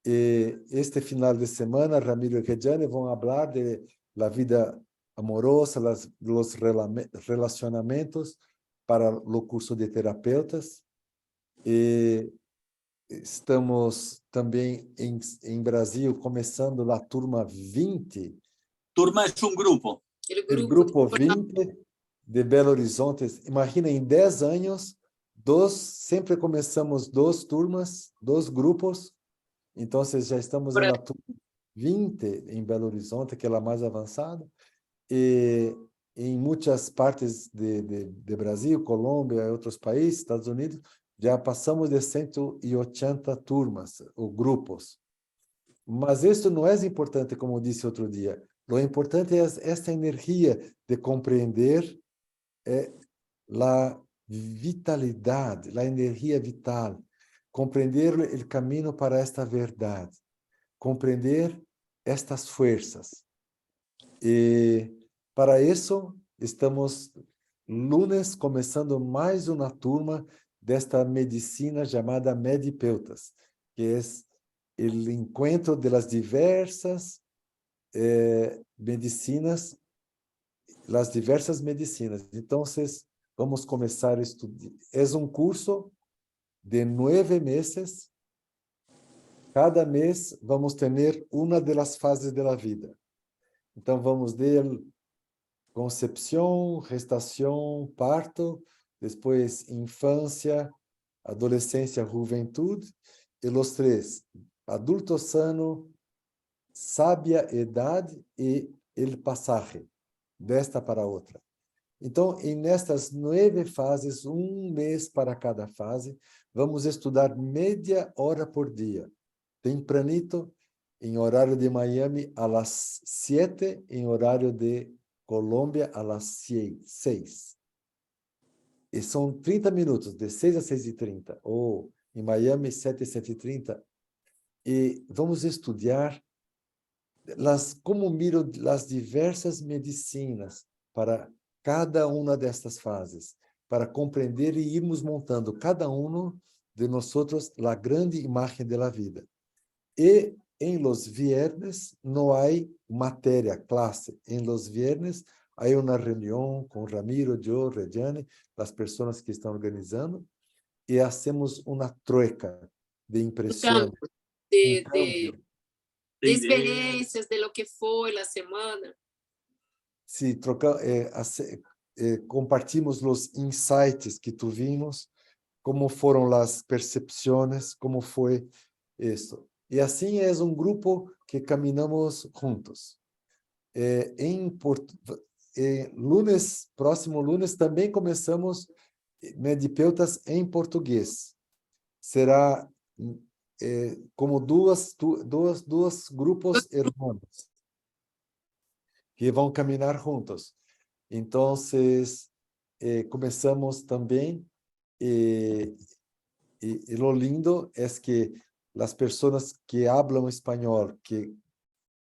Este final de semana, Ramiro y Rejane van a hablar de la vida amorosa, los relacionamientos para o curso de terapeutas. Estamos também em Brasil começando a turma 20. Turma es un grupo. O grupo 20 de Belo Horizonte. Imagina, em 10 anos, sempre começamos 2 turmas, 2 grupos. Então, já estamos na turma 20 em Belo Horizonte, que é a mais avançada. E em muitas partes de Brasil, Colômbia e outros países, Estados Unidos, já passamos de 180 turmas ou grupos. Mas isso não é importante, como disse outro dia. O importante é esta energia de compreender a vitalidade, a energia vital, compreender o caminho para esta verdade, compreender estas forças. E para isso, estamos lunes começando mais uma turma desta medicina chamada Medipeutas, que é o encontro das diversas medicinas, as diversas medicinas. Então, vamos começar a estudar. É um curso de 9 meses. Cada mês vamos ter uma das fases da vida. Então, vamos de concepção, gestação, parto, depois infância, adolescência, juventude, e os 3, adulto sano, sábia idade e el pasaje, desta para outra. Então, nestas 9 fases, um mês para cada fase, vamos estudar meia hora por dia, tempranito, em horário de Miami, às 7, em horário de Colômbia, às 6. E são 30 minutos, de 6 a 6h30, ou em Miami, 7 a 7h30. E vamos estudar como miro as diversas medicinas para cada uma destas fases, para compreender e irmos montando cada um de nós a grande imagem da vida. E em los viernes não há matéria, classe. Em los viernes há uma reunião com Ramiro, eu, Rejane, as pessoas que estão organizando, e hacemos uma troca de impressões. De experiências, de lo que foi a semana. Sim, compartimos os insights que tuvimos, como foram as percepções, como foi isso. E assim é um grupo que caminhamos juntos. Próximo lunes, também começamos Medipeutas em português. Será como dois grupos irmãos que vão caminhar juntos. Então, começamos também, e lo lindo é que as pessoas que falam espanhol, que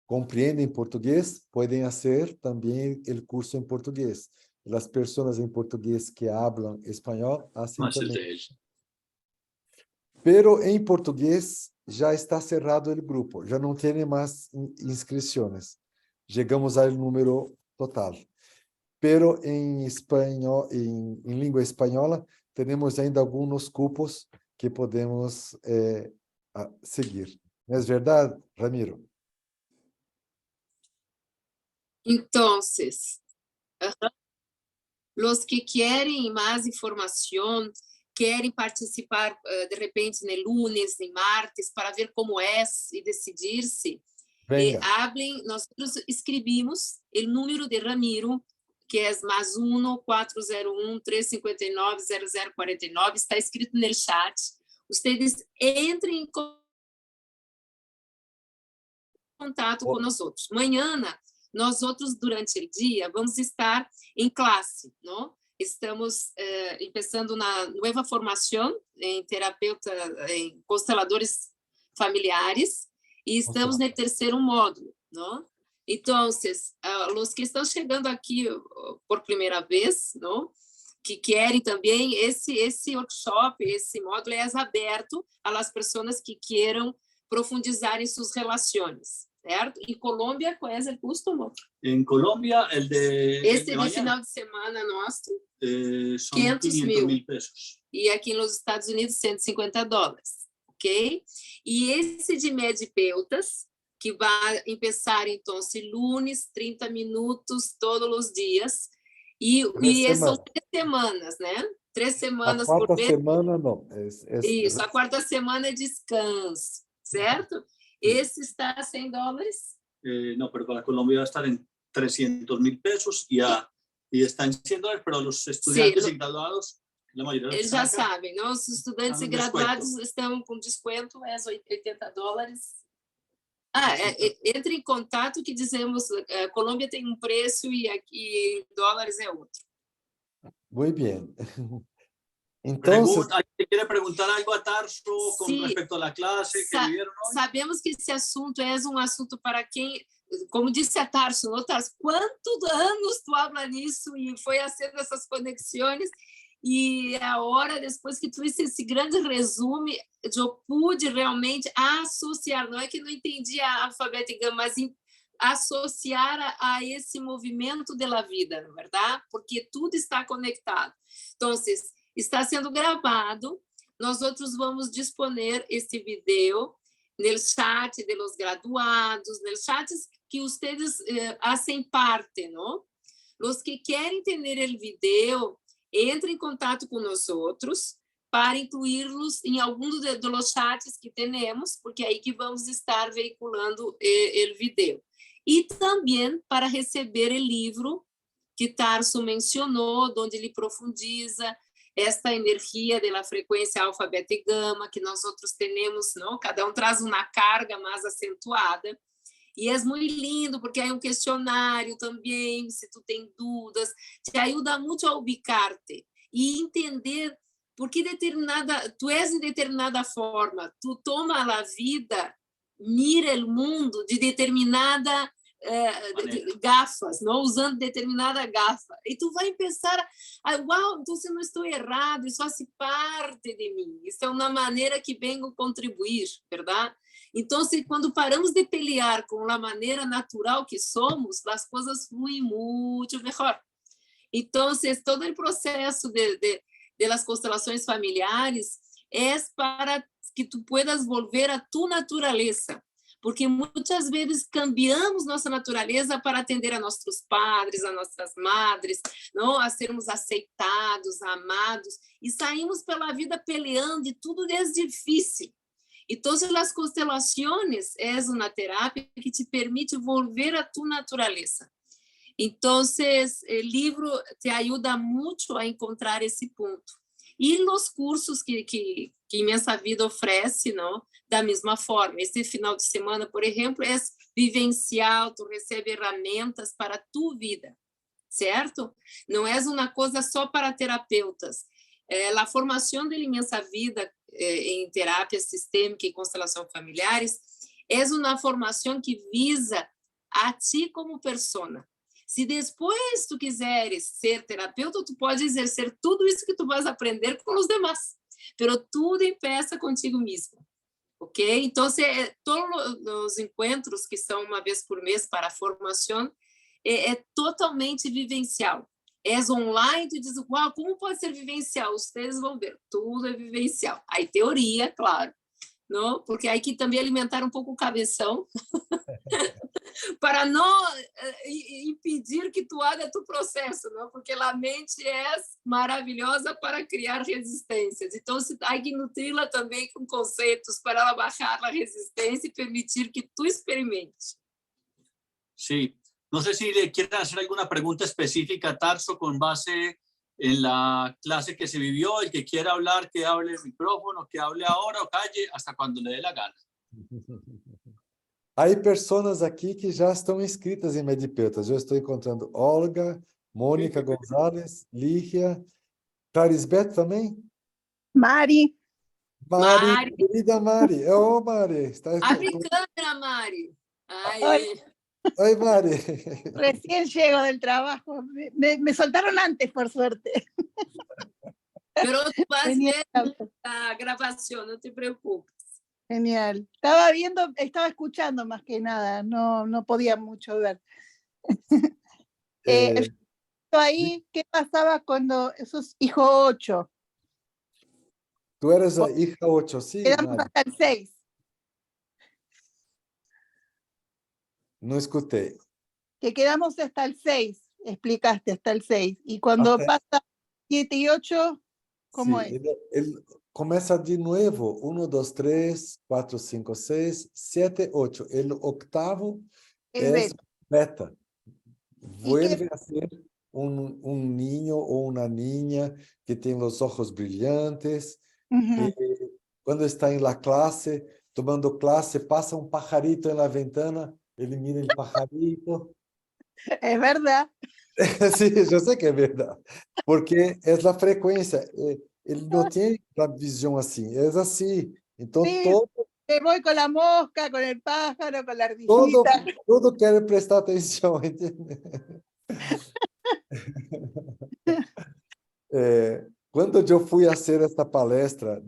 compreendem português, podem fazer também o curso em português. As pessoas em português que falam espanhol, assim também. Pero em português já está cerrado o grupo, já não tem mais inscrições. Chegamos ao número total. Pero em espanhol, em língua espanhola, temos ainda alguns cupos que podemos seguir. Não é verdade, Ramiro? Entonces, los que querem mais informação, querem participar de repente no lunes, no martes, para ver como é e decidir-se, hablem. Nós escrevimos o número de Ramiro, que é +1 401 359 0049, está escrito no chat. Vocês entrem em contato com nós outros. Amanhã, nós outros, durante o dia, vamos estar em classe, não? Estamos começando na nova formação em terapeuta, em consteladores familiares, e estamos no 3º módulo, não? Então, os que estão chegando aqui por primeira vez, não? que querem também, esse workshop, esse módulo é aberto às pessoas que queiram profundizar em suas relações, certo? Em Colômbia, qual é o custo, amor? En Colombia, el Este de de final de semana nosso, son 500.000 pesos. E aqui nos Estados Unidos, $150, ok? E esse de Medipeutas, que vai começar, então, lunes, 30 minutos todos os dias, e são 3 semanas, né? 3 semanas por quarta mês. semana, não. Isso, a quarta semana é descanso, certo? Esse está a $100? No, pero para Colombia va a estar en 300.000 pesos y está en $100, pero los estudiantes y graduados, la mayoría eles já sabem, não? Os estudantes e graduados estão com desconto, é $80. Entre em contato que dizemos, Colômbia tem um preço e aqui em dólares é outro. Muito bem. Então, ¿Te quiere preguntar algo a Tarso con respecto a la clase que vieron hoy? Sabemos que esse assunto é um assunto para quem, como disse a Tarso, não, Tarso, quantos anos tu habla nisso e foi fazendo essas conexões e a hora, depois que tu fez esse grande resumo, eu pude realmente associar, não é que não entendi a alfabeto e gama, mas associar a esse movimento da vida, não é verdade? Porque tudo está conectado. Então, está sendo gravado, nós outros vamos disponer este vídeo no chat de los graduados, nos chats que vocês fazem parte, não? Os que querem ter o vídeo, entrem em contato com nós outros para incluí-los em algum dos chats que temos, porque é aí que vamos estar veiculando o vídeo. E também para receber o livro que Tarso mencionou, onde ele profundiza esta energia da frequência alfa, beta e gama que nós outros temos, não? Cada um traz uma carga mais acentuada. E é muito lindo, porque é um questionário também, se tu tem dúvidas, te ajuda muito a ubicar-te e entender por que tu és em determinada forma, tu toma a vida, mira o mundo de determinada gafas, não? Usando determinada gafa. E tu vai pensar, uau, então eu não estou errado, isso faz parte de mim, isso é uma maneira que vengo contribuir, verdade? Então, quando paramos de pelear com a maneira natural que somos, as coisas fluem muito melhor. Então, todo o processo de las constelações familiares é para que tu puedas volver a tu natureza, porque muitas vezes cambiamos nossa natureza para atender a nossos padres, a nossas madres, não, a sermos aceitados, amados, e saímos pela vida peleando e tudo é difícil. Então, as constelações é uma terapia que te permite volver a tu natureza. Então, o livro te ajuda muito a encontrar esse ponto. E os cursos que Imensa Vida oferece, não, da mesma forma. Este final de semana, por exemplo, é vivencial, tu recebe ferramentas para a tua vida, certo? Não é uma coisa só para terapeutas. A formação da Imensa Vida em terapia sistêmica e constelação familiares é uma formação que visa a ti como persona. Se depois tu quiseres ser terapeuta, tu pode exercer tudo isso que tu vas aprender com os demais, pero tudo empieza contigo mesmo, ok? Então, todos os encontros que são uma vez por mês para a formação é totalmente vivencial. É online, tu diz, uau, como pode ser vivencial? Vocês vão ver, tudo é vivencial. Aí teoria, claro, não? Porque aí que também alimentar um pouco o cabeção para não impedir que tu haga tu processo, não? Porque a mente é maravilhosa para criar resistências. Então, há que nutri-la também com conceitos para ela baixar a resistência e permitir que tu experimente. Sim. No sé si le quieren hacer alguna pregunta específica a Tarso con base en la clase que se vivió. El que quiera hablar, que hable el micrófono, que hable ahora o calle hasta cuando le dé la gana. Há pessoas aqui que já estão inscritas em Medipeutas. Eu estou encontrando Olga, Mônica Gonzalez, Lígia, Clarisbeth também? Mari. Mari, querida Mari. Mari. Abre câmera, Mari. Aí. Oi, Mari. Recién llego del trabajo. Me soltaron antes, por suerte. Pero tú vas a Genial. ver la grabación, no te preocupes. Genial. Estaba escuchando más que nada, no podía mucho ver. Eh, Ahí, ¿qué pasaba cuando sos hijo 8? tú eres la hija 8, sí, Quedamos Mari. hasta el 6. No escuché. Que quedamos hasta el 6, explicaste, hasta el 6. Y cuando Hasta- pasa 7 y 8, ¿cómo Sí, es? él comienza de nuevo. 1, 2, 3, 4, 5, 6, 7, 8. El octavo Es es beta. beta. ¿Y qué? Vuelve a ser un niño o una niña que tiene los ojos brillantes. Ujú. Cuando está en la clase, tomando clase, pasa un pajarito en la ventana, él mira el pajarito. Es verdad. Sí, yo sé que es verdad, porque es la frecuencia. Él no tiene la visión así, es así. Entonces, Sí, me voy con la mosca, con el pájaro, con la todo, ardillita. todo quiere prestar atención, ¿entiendes? Cuando yo fui a hacer esta palestra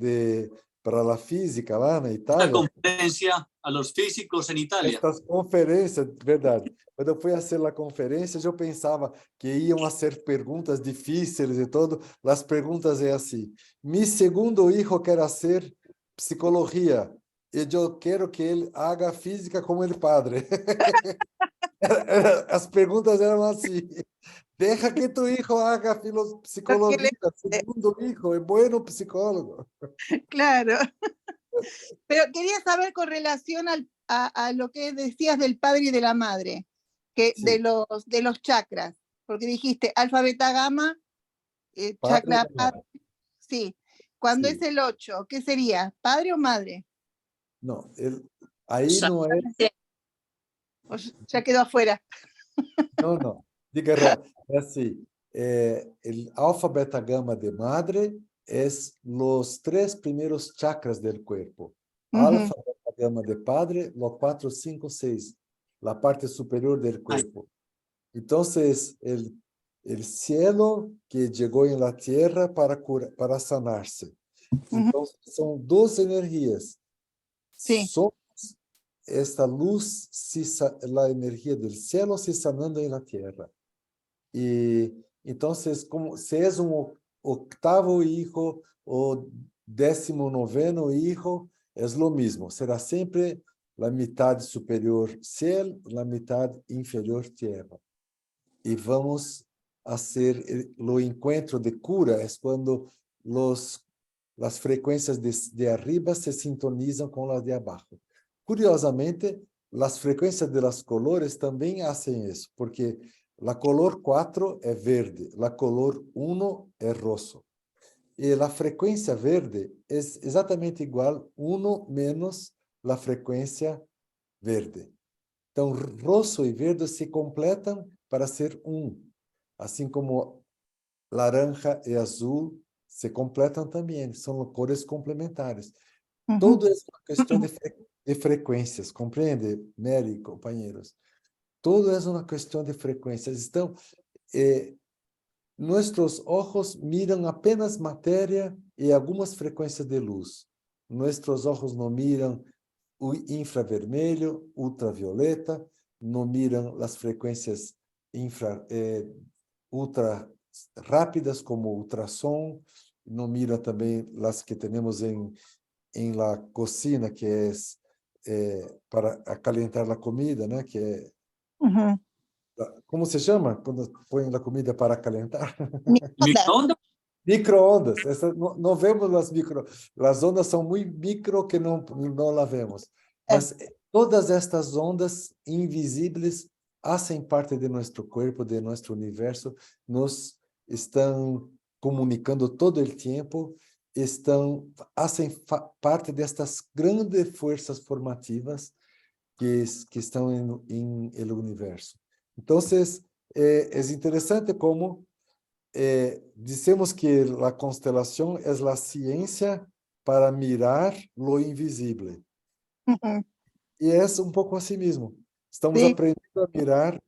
para la física lá na Esta Itália, conferencia a los físicos en Italia. estas conferências, verdade. Quando eu fui a hacer a conferência, eu pensava que iam a ser perguntas difíceis e todo. As perguntas é assim: mi segundo hijo quer hacer psicologia e eu quero que ele haga física como el padre. As perguntas eram assim: deja que tu hijo haga psicologia, segundo hijo, é bueno psicólogo. Claro. Pero quería saber con relación a lo que decías del padre y de la madre, que Sí. de los chakras, porque dijiste alfa, beta, gamma, Padre chakra e madre. padre. Sí. Cuando Sí. es el 8, ¿qué sería? ¿Padre o madre? Não, aí não é. O ya quedó afuera. Não, não. Diga, Ra, é assim, el alfa, beta, gamma de madre es los 3 primeros chakras del cuerpo. Alfa, beta, gamma de padre, los 4, 5, 6, la parte superior del cuerpo. Entonces, el cielo que llegó en la tierra para sanarse. Entonces, son 2 energías. Sí. Somos esta luz, la energía del cielo se sanando en la tierra. Y entonces, como si es un octavo hijo o 19º hijo, es lo mismo. Será siempre la mitad superior cielo, la mitad inferior tierra. Y vamos a hacer lo encuentro de cura, es cuando las frecuencias de arriba se sintonizan con las de abajo. Curiosamente, las frecuencias de los colores también hacen eso, porque la color 4 es verde, la color 1 es roso. Y la frecuencia verde es exactamente igual 1 menos la frecuencia verde. Entonces, roso y verde se completan para ser 1. Así como laranja y azul se completan también, son cores complementares. Todo es una cuestión de frecuencias, ¿comprende, Mary y compañeros? Todo es una cuestión de frecuencias. Entonces, nuestros ojos miran apenas materia y algunas frecuencias de luz. Nuestros ojos no miran infravermelho, ultravioleta, no miran las frecuencias ultra rápidas como ultrassom, no miran también las que tenemos en la cocina, que es para calentar la comida, ¿no? Que ¿cómo se llama cuando ponen la comida para calentar? ¿Microondas? Microondas. No vemos las ondas son muy micro que no las vemos. Mas todas estas ondas invisibles hacen parte de nuestro cuerpo, de nuestro universo, nos están comunicando todo el tiempo, hacen parte de estas grandes fuerzas formativas que estão em el universo. Entonces, es interesante como dizemos que a constelação é a ciência para mirar lo invisível. E é um pouco assim mesmo. Estamos aprendendo a mirar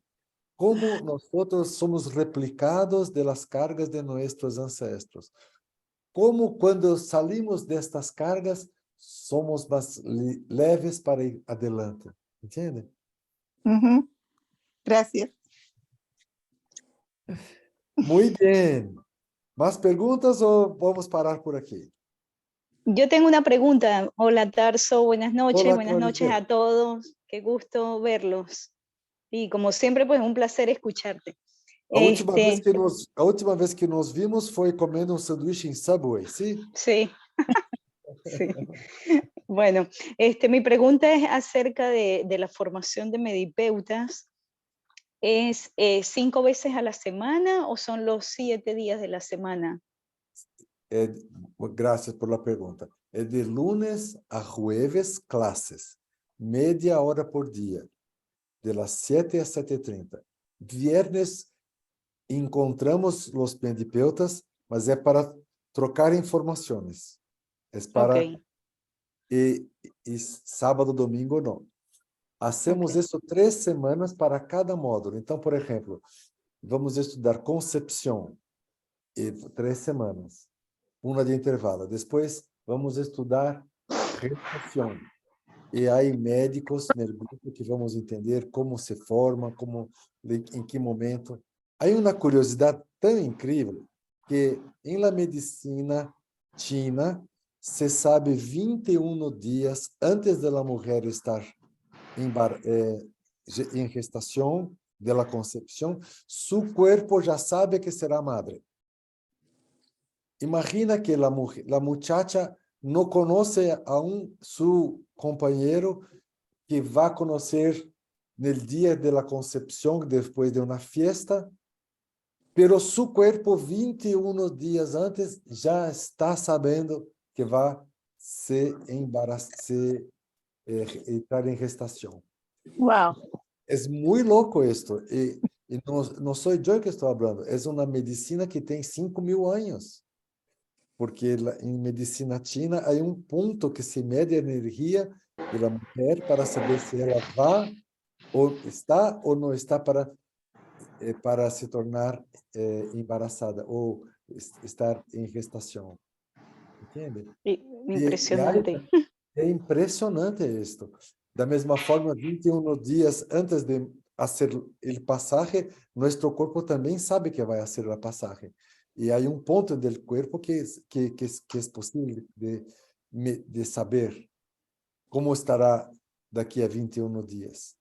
como nós somos replicados de las cargas de nossos ancestros. como quando salimos destas cargas, somos mais leves para ir adelante. ¿Entiende? Ujú. Gracias. Muy bien. ¿Más preguntas o vamos parar por aquí? Yo tengo una pregunta. Hola Tarso, buenas noches, Hola, buenas noches Clarice. a todos. Qué gusto verlos. Y como siempre, pues un placer escucharte. A última vez que nos vimos foi comendo um sanduíche em Subway, ¿sí? Sí, sí. Bueno, mi pregunta es acerca de la formación de medipeutas. ¿Es 5 veces a la semana o son los 7 días de la semana? Gracias por la pergunta. É de lunes a jueves clases, media hora por dia, de las 7 às 7:30. Viernes encontramos os medipeutas, mas é para trocar informações. É para Ok, e sábado, domingo não. Hacemos ok. isso 3 semanas para cada módulo. Então, por exemplo, vamos estudar concepção, 3 semanas, uma de intervalo. Depois, vamos estudar gestação. E aí, médicos no grupo que vamos entender como se forma, em que momento. Há uma curiosidade tão incrível que, em la medicina china, se sabe 21 dias antes da mulher estar em gestação, da concepção, seu corpo já sabe que será madre. Imagina que a muchacha não conhece seu companheiro que vai conhecer no dia da concepção, depois de uma festa, pero seu corpo 21 dias antes já está sabendo que vai se embarazar, entrar em gestação. Wow. É muito louco isto. E não sou eu que estou falando, é uma medicina que tem 5.000 anos. Porque em medicina china há ponto que se mede a energia da mulher para saber se ela vai ou não está para se tornar embaraçada ou estar em gestação. Entende? Impresionante. É impressionante isto. Da mesma forma, 21 dias antes de fazer o passagem, nosso corpo também sabe que vai fazer a passagem. E há ponto do corpo que é possível de saber como estará daqui a 21 dias.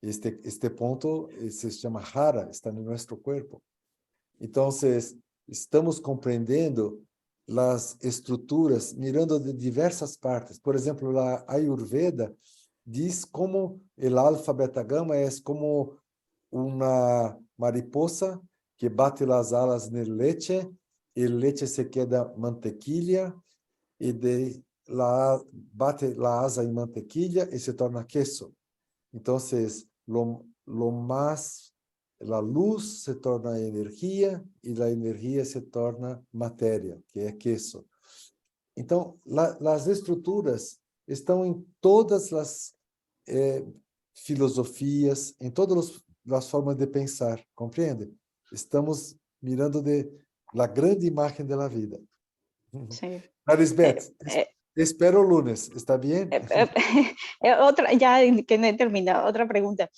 Este ponto se chama Hara, está no nosso corpo. Então, estamos compreendendo as estruturas, mirando de diversas partes. Por exemplo, a Ayurveda diz como o alfa beta gama é como uma mariposa que bate as alas no leite, e o leite se queda mantequilla, e bate a asa em mantequilla e se torna queso. Então, lo mais, a luz se torna energia e a energia se torna matéria, que é queso. Então, as estruturas estão em todas as filosofias, em todas as formas de pensar, compreende? Estamos mirando a grande imagem da vida. Sí. Lisbeth, espero el lunes, ¿está bien? Otra, ya que no he terminado, otra pregunta.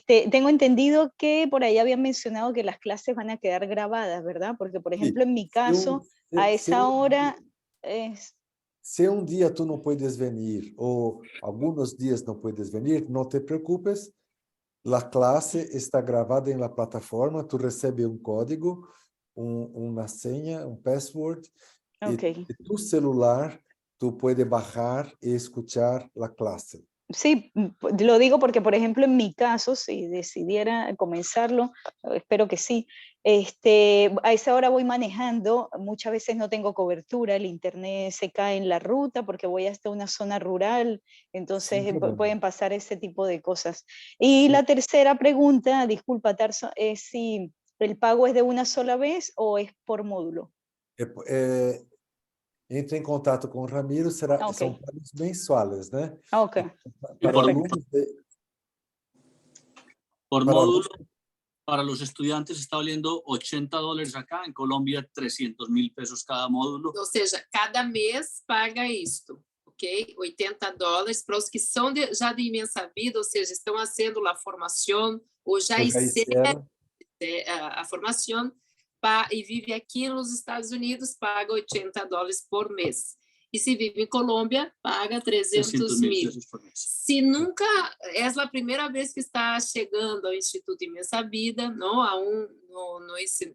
Tengo entendido que por ahí habían mencionado que las clases van a quedar grabadas, ¿verdad? Porque, por ejemplo, en mi caso, a esa hora es... Se um dia tu não puedes venir, ou alguns dias não puedes venir, não te preocupes. A classe está gravada na plataforma, tu recebe um código, uma senha, um password, Okay. e tu celular, tu puedes bajar y escuchar la clase. Sí, lo digo porque, por ejemplo, en mi caso, si decidiera comenzarlo, espero que sí, a esa hora voy manejando, muchas veces no tengo cobertura, el internet se cae en la ruta porque voy hasta una zona rural, entonces pueden pasar ese tipo de cosas. Y Sí. la tercera pregunta, disculpa Tarso, es si el pago es de una sola vez o es por módulo. Entre em contato com o Ramiro, são pagos mensuais, né? Ok. Por módulo. Para los estudiantes está valiendo $80 acá, en Colombia 300.000 pesos cada módulo. Ou seja, cada mês paga isto, ok? $80 para os que são já de imensa vida, ou seja, estão fazendo a formação ou já hicieron a formação e vive aqui nos Estados Unidos, paga $80 por mês. E se vive em Colômbia, paga 300.000 pesos por mes. Se nunca, é a primeira vez que está chegando ao Instituto Imensa Vida, não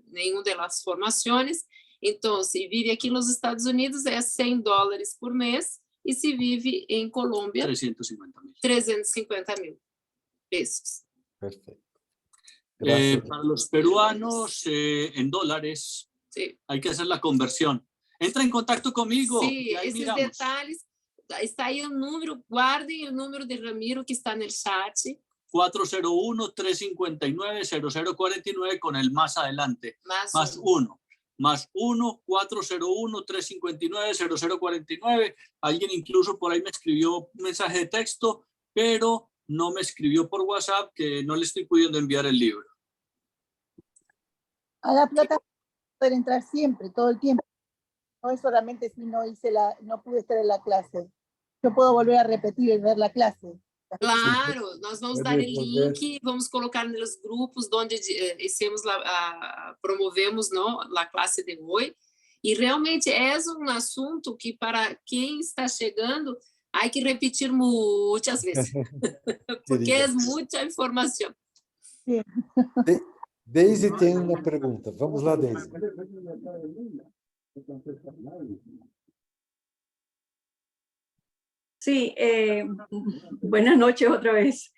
nenhuma das formações, então, se vive aqui nos Estados Unidos, é $100 por mês, e se vive em Colômbia, 350.000 pesos. Perfecto. Para los peruanos, en dólares, Sí. hay que hacer la conversión. Entra en contacto conmigo. Sí, y ahí esses miramos. detalhes, está aí o número, guardem o número de Ramiro que está no chat. 401-359-0049 con el más adelante. Más 1. Más 1-401-359-0049. Alguien incluso por ahí me escribió un mensaje de texto, pero no me escribió por WhatsApp que no le estoy pudiendo enviar el libro. A la plataforma pueden entrar siempre, todo el tiempo. No es solamente si no pude estar en la clase. Yo puedo volver a repetir y ver la clase. Claro, nós vamos dar o link, vamos colocar nos grupos onde promovemos a classe de hoje. E realmente é um assunto que, para quem está chegando, há que repetir muitas vezes, porque é muita informação. Daisy tem uma pergunta. Vamos lá, Daisy. Sí, buenas noches otra vez.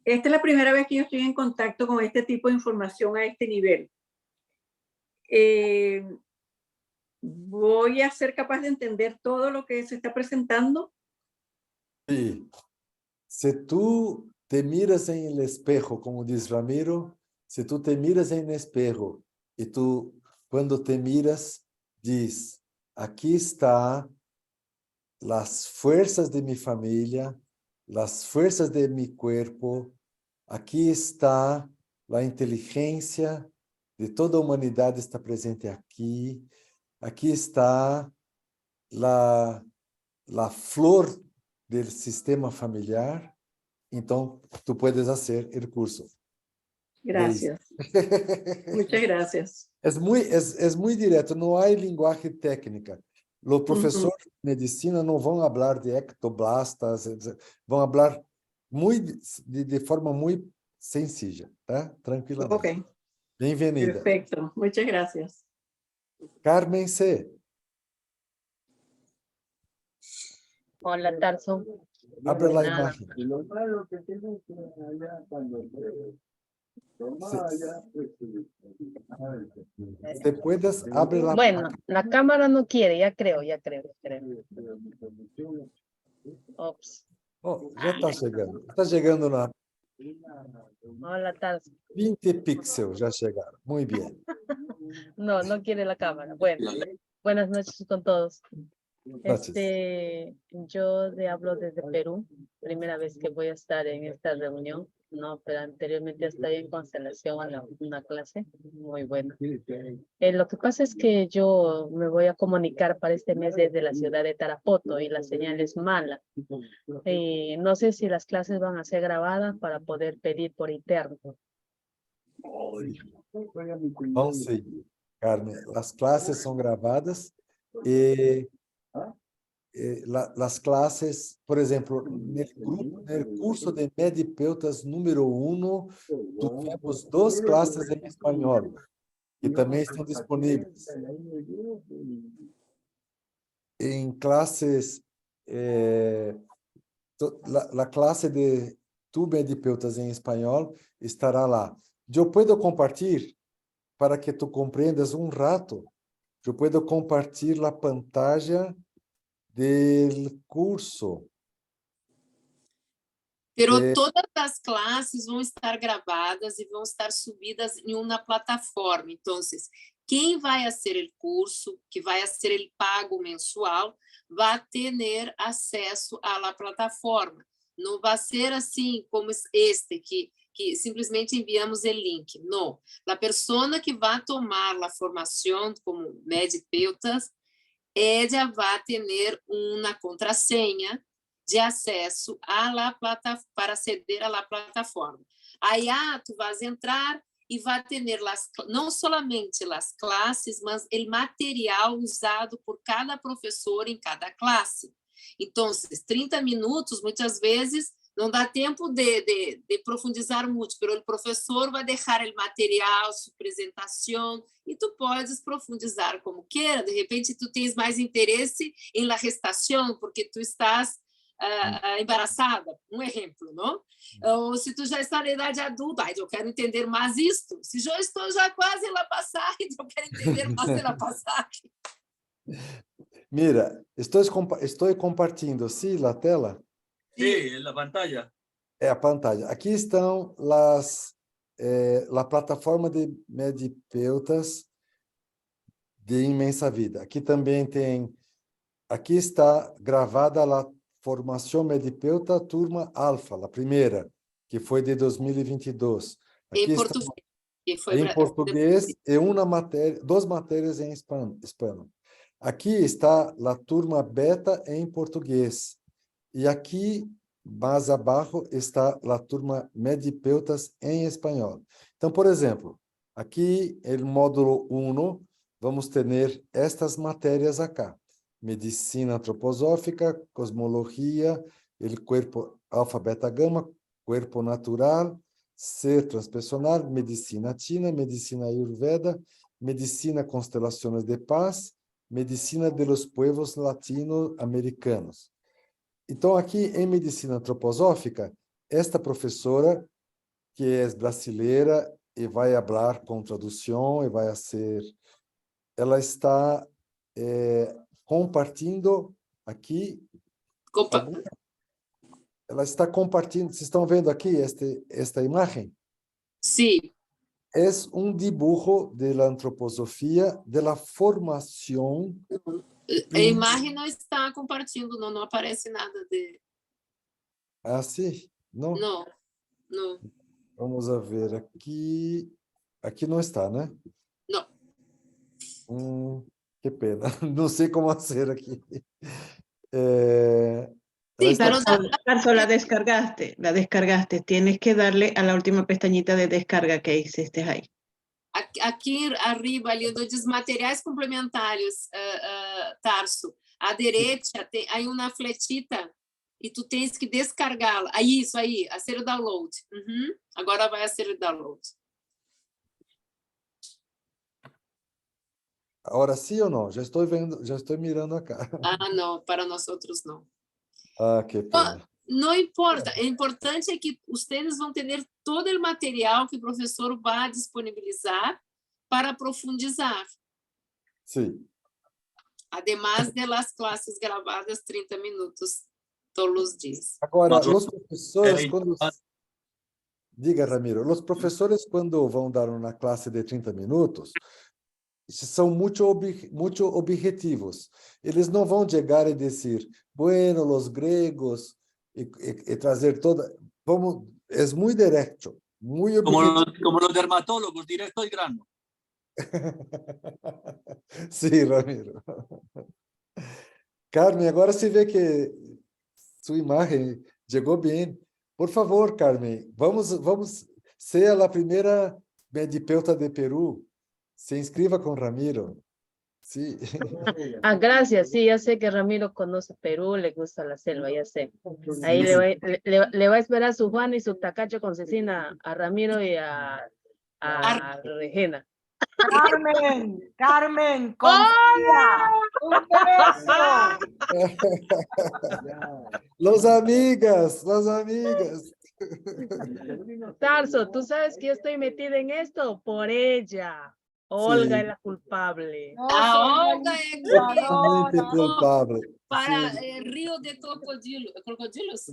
Esta es la primera vez que yo estoy en contacto con este tipo de información a este nivel. ¿Voy a ser capaz de entender todo lo que se está presentando? Sí. Si tú te miras en el espejo, como dice Ramiro, si tú te miras en el espejo y tú, cuando te miras, dices, aquí está las fuerzas de mi familia, las fuerzas de mi cuerpo, aquí está la inteligencia de toda a humanidade está presente aqui, aqui está la flor del sistema familiar, então tu puedes hacer el curso. Gracias. Muchas gracias. Es muy directo, não há linguagem técnica. Os professores de medicina não vão falar de ectoblastas, vão falar de forma muito sencilla, tá? Tranquilamente. Ok. Bem-vinda. Perfecto, muchas gracias. Carmen C. Hola, Tarso. Abre la Nada. imagen. Si puedes, abre la Bueno, la cámara no quiere, ya creo. Ops. Oh, já está chegando. Está chegando na Hola, Tarso. 20 píxeles, já chegaram. Muito bem. No quiere la cámara. Bueno, buenas noches con todos. Noches. Yo hablo desde Perú, primera vez que voy a estar en esta reunión, no, pero anteriormente estoy en Constelación a una clase muy buena. Lo que pasa es que yo me voy a comunicar para este mes desde la ciudad de Tarapoto y la señal es mala. No sé si las clases van a ser grabadas para poder pedir por interno. Vamos seguir, Carmen. As classes são gravadas e as classes, por exemplo, no curso de Medipeutas número 1, temos 2 classes em espanhol, que também estão disponíveis. Em classes, a classe de Tu Medipeutas em espanhol estará lá. Eu posso compartilhar para que tu compreendas rato. Eu posso compartilhar a pantalla del curso. Pero todas as classes vão estar gravadas e vão estar subidas em uma plataforma. Então, quem vai fazer o curso, que vai ser o pago mensual, vai ter acesso à plataforma. Não vai ser assim como este, que que simplesmente enviamos o link. Não. A pessoa que vai tomar a formação como medipeutas, ela vai ter uma contrasenha de acesso para aceder à plataforma. Aí, tu vas entrar e vai ter não somente as classes, mas o material usado por cada professor em cada classe. Então, 30 minutos, muitas vezes, não dá tempo de profundizar muito, mas o professor vai deixar o material, sua apresentação, e tu podes profundizar como queira. De repente, tu tens mais interesse em la gestação, porque tu estás embaraçada, um exemplo, não? Ou se tu já está na idade adulta, eu quero entender mais isto. Se eu estou já quase na passagem, eu quero entender mais da passagem. Mira, estou compartilhando, sim, a tela? Sí, la pantalla. É a pantalla. Aqui estão a plataforma de medipeutas de Imensa Vida. Aqui também tem, aqui está gravada a formação medipeuta turma alfa, a primeira, que foi de 2022. Aqui Em português. Em português e duas matérias em espanhol. Aqui está a turma beta em português. E aqui, mais abaixo, está a turma medipeutas em espanhol. Então, por exemplo, aqui, no módulo 1, vamos ter estas matérias acá. Medicina antroposófica, cosmologia, o corpo alfa, beta, gama, corpo natural, ser transpersonal, medicina china, medicina ayurveda, medicina constelações de paz, medicina de los pueblos latino-americanos. Então, aqui em medicina antroposófica, esta professora, que é brasileira e vai falar com tradução, e vai ser, ela está compartilhando aqui. Ela está compartilhando. Vocês estão vendo aqui esta imagem? Sim. É um dibujo da antroposofia, da formação. A imagem não está compartilhando, não aparece nada de... Ah, sim? Não? Não. Vamos a ver aqui. Aqui não está, né? Não. Que pena. Não sei como fazer aqui. Sí, pero Tarso, la descargaste. Tienes que darle a la última pestañita de descarga que hiciste ahí. Aqui arriba, ali onde diz materiais complementares, Tarso, à direita tem aí uma fletita e tu tens que descargá-la. Aí, isso aí, a ser o download. Agora vai a ser o download. Agora sim ou não? Já estou vendo, já estou mirando acá. Ah, não, para nós outros não. Ah, que pena. Não importa, o importante é que vocês vão ter todo o material que o professor vai disponibilizar para profundizar. Sim. Además de las classes gravadas 30 minutos todos os dias. Agora, os professores, quando... Diga, Ramiro, os professores, quando vão dar uma classe de 30 minutos, são muito objetivos. Eles não vão chegar e dizer, bueno, os gregos, e trazer toda... Vamos, é muito direto, muito objetivo. Como los dermatólogos, directo al grano. Sim, Ramiro. Carmen, agora se vê que sua imagem chegou bem. Por favor, Carmen, vamos ser a primeira medipeuta de Peru. Se inscriba con Ramiro. Sí. Gracias. Sí, ya sé que Ramiro conoce Perú, le gusta la selva, ya sé. Ahí le va a esperar su Juan y su tacacho con cecina a Ramiro y a Regina. Carmen, confía. Un beso. Los amigas. Tarso, tú sabes que yo estoy metida en esto por ella. Olga Sí. es la culpable. No, Olga é culpable. Para Rio de Crocodilos.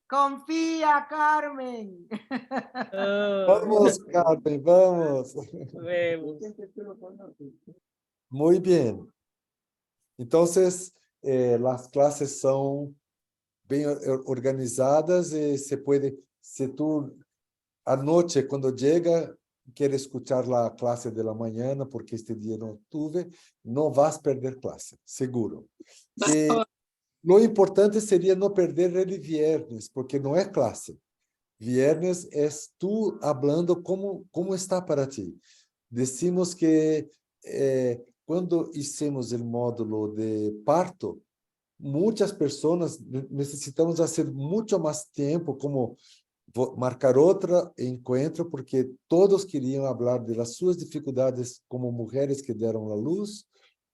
Confía, Carmen. Vamos, Carmen, vamos. Vemos. Muy bien. Entonces, las clases son bem organizadas e se pode, se tu à noite quando chega quer escutar a classe da manhã porque este dia não tive, não vas perder classe, seguro. E o importante seria não perder ele viernes, porque não é classe. Viernes é tu falando como está para ti. Decimos que quando hicimos o módulo de parto, muitas pessoas necessitamos fazer muito mais tempo, como marcar outro encontro, porque todos queriam falar das suas dificuldades como mulheres que deram a luz,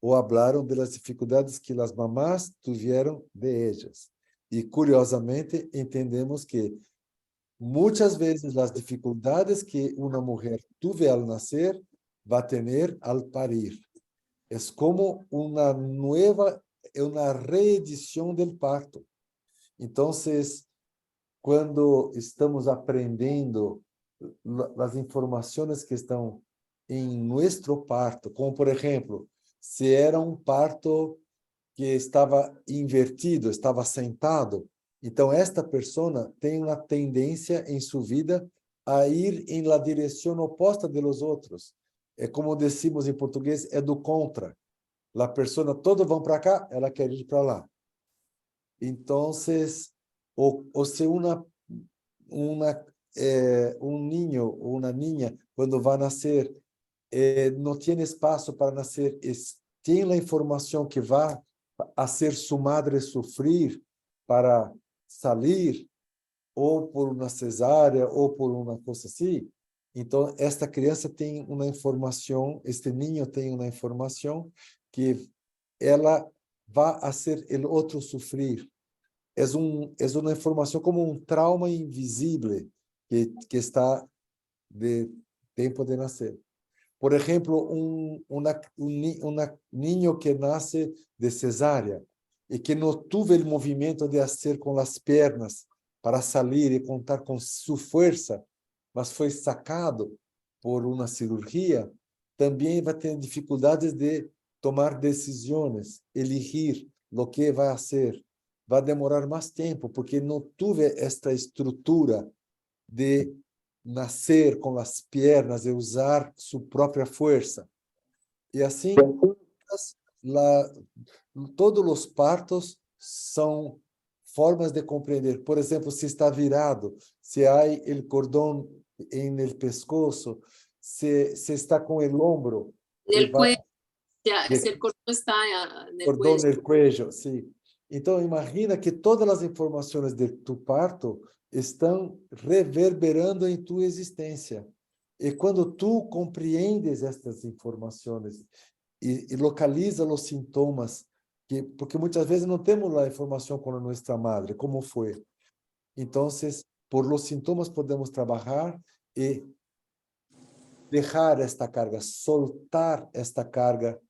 ou falaram das dificuldades que as mamás tiveram de elas. E, curiosamente, entendemos que muitas vezes as dificuldades que uma mulher teve ao nascer vai ter ao parir. É como uma reedição do parto. Então, quando estamos aprendendo as informações que estão em nosso parto, como, por exemplo, se era um parto que estava invertido, estava sentado, então esta pessoa tem uma tendência em sua vida a ir em la direção oposta de los outros. É como decimos em português, é do contra. A pessoa, todos vão para cá, ela quer ir para lá. Então, ou se um ninho ou uma niña, quando vai nascer, não tem espaço para nascer, tem a informação que vai fazer sua madre sofrer para sair, ou por uma cesárea, ou por uma coisa assim. Então, esta criança tem uma informação, este ninho tem uma informação que ela vai fazer o outro sofrer. É uma informação como um trauma invisível que está de tempo de nascer. Por exemplo, um niño que nasce de cesárea e que não teve o movimento de fazer com as pernas para sair e contar com sua força, mas foi sacado por uma cirurgia, também vai ter dificuldades de tomar decisões, elegir o que vai fazer. Vai demorar mais tempo, porque não teve esta estrutura de nascer com as pernas e usar sua própria força. E assim, todos os partos são formas de compreender. Por exemplo, se está virado, se há o cordão em el pescoço, se está com o ombro. El cuello, se el cordón está en el Cordão cuello. no cuello, sim. Então, imagina que todas as informações de tu parto estão reverberando em tua existência. E quando tu compreendes estas informações e localiza os sintomas, porque muitas vezes não temos a informação com a nossa madre, como foi. Então, por los sintomas podemos trabalhar e deixar esta carga, soltar esta carga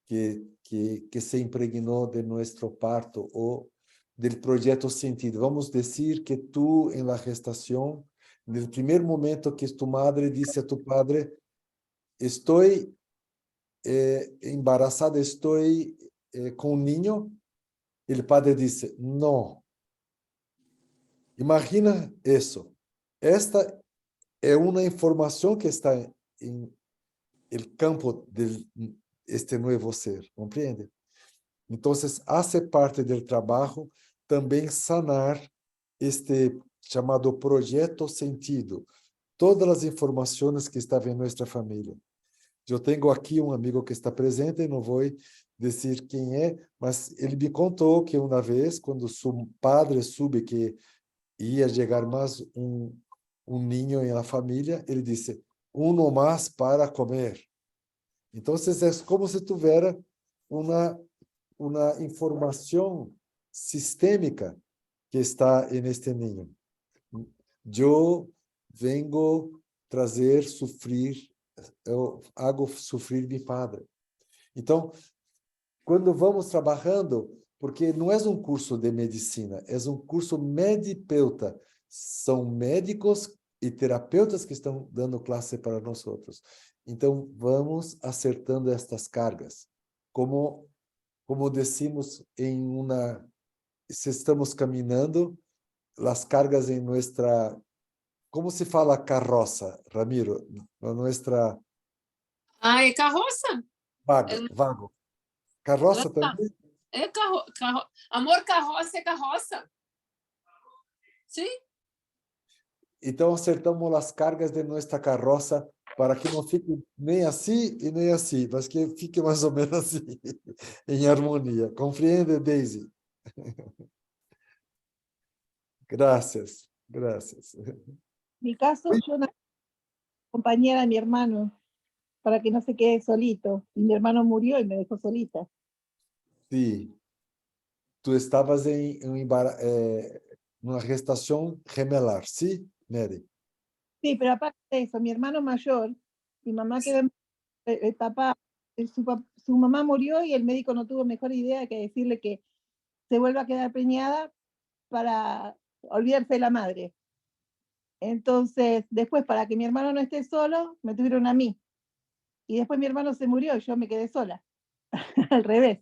que se impregnou de nosso parto ou do projeto sentido. Vamos dizer que tu, em la gestação, no primeiro momento que tu madre disse a tu padre, estou embarazada, estou com um ninho, o padre disse, não. Imagina isso. Esta é uma informação que está em el campo este novo ser, compreende? Então, hace parte do trabalho também sanar este chamado projeto sentido, todas as informações que estavam em nossa família. Eu tenho aqui um amigo que está presente, não vou dizer quem é, mas ele me contou que uma vez, quando seu padre soube que ia chegar mais um ninho na família, ele disse, uno mais para comer. Então, é como se tivesse uma informação sistêmica que está neste ninho. Eu vengo trazer, sofrer, eu hago sofrer meu padre. Então, quando vamos trabalhando, porque não é um curso de medicina, é um curso medipeuta. São médicos e terapeutas que estão dando classe para nós outros. Então, vamos acertando estas cargas. Como decimos em se estamos caminhando, las cargas en nuestra, ¿cómo se fala carroza, Ramiro? Nuestra Ah, é carroça. vago. Carroça Legal. também? É amor, carroça é carroça. Sim. Então acertamos as cargas de nossa carroça para que não fique nem assim e nem assim, mas que fique mais ou menos assim, em harmonia. Compreende, Daisy? Gracias, gracias. En mi caso, yo compañera de mi hermano, para que no se quede solito. Y mi hermano murió y me dejó solita. Sí. Tu estavas em uma gestação gemelar, ¿sí, Mary? Sí, pero aparte de eso, mi hermano mayor, mi mamá quedó en etapa, su mamá murió y el médico no tuvo mejor idea que decirle que se vuelva a quedar preñada para olvidarse de la madre. Entonces, después, para que mi hermano no esté solo, me tuvieron a mí. Y después mi hermano se murió y yo me quedé sola. Al revés.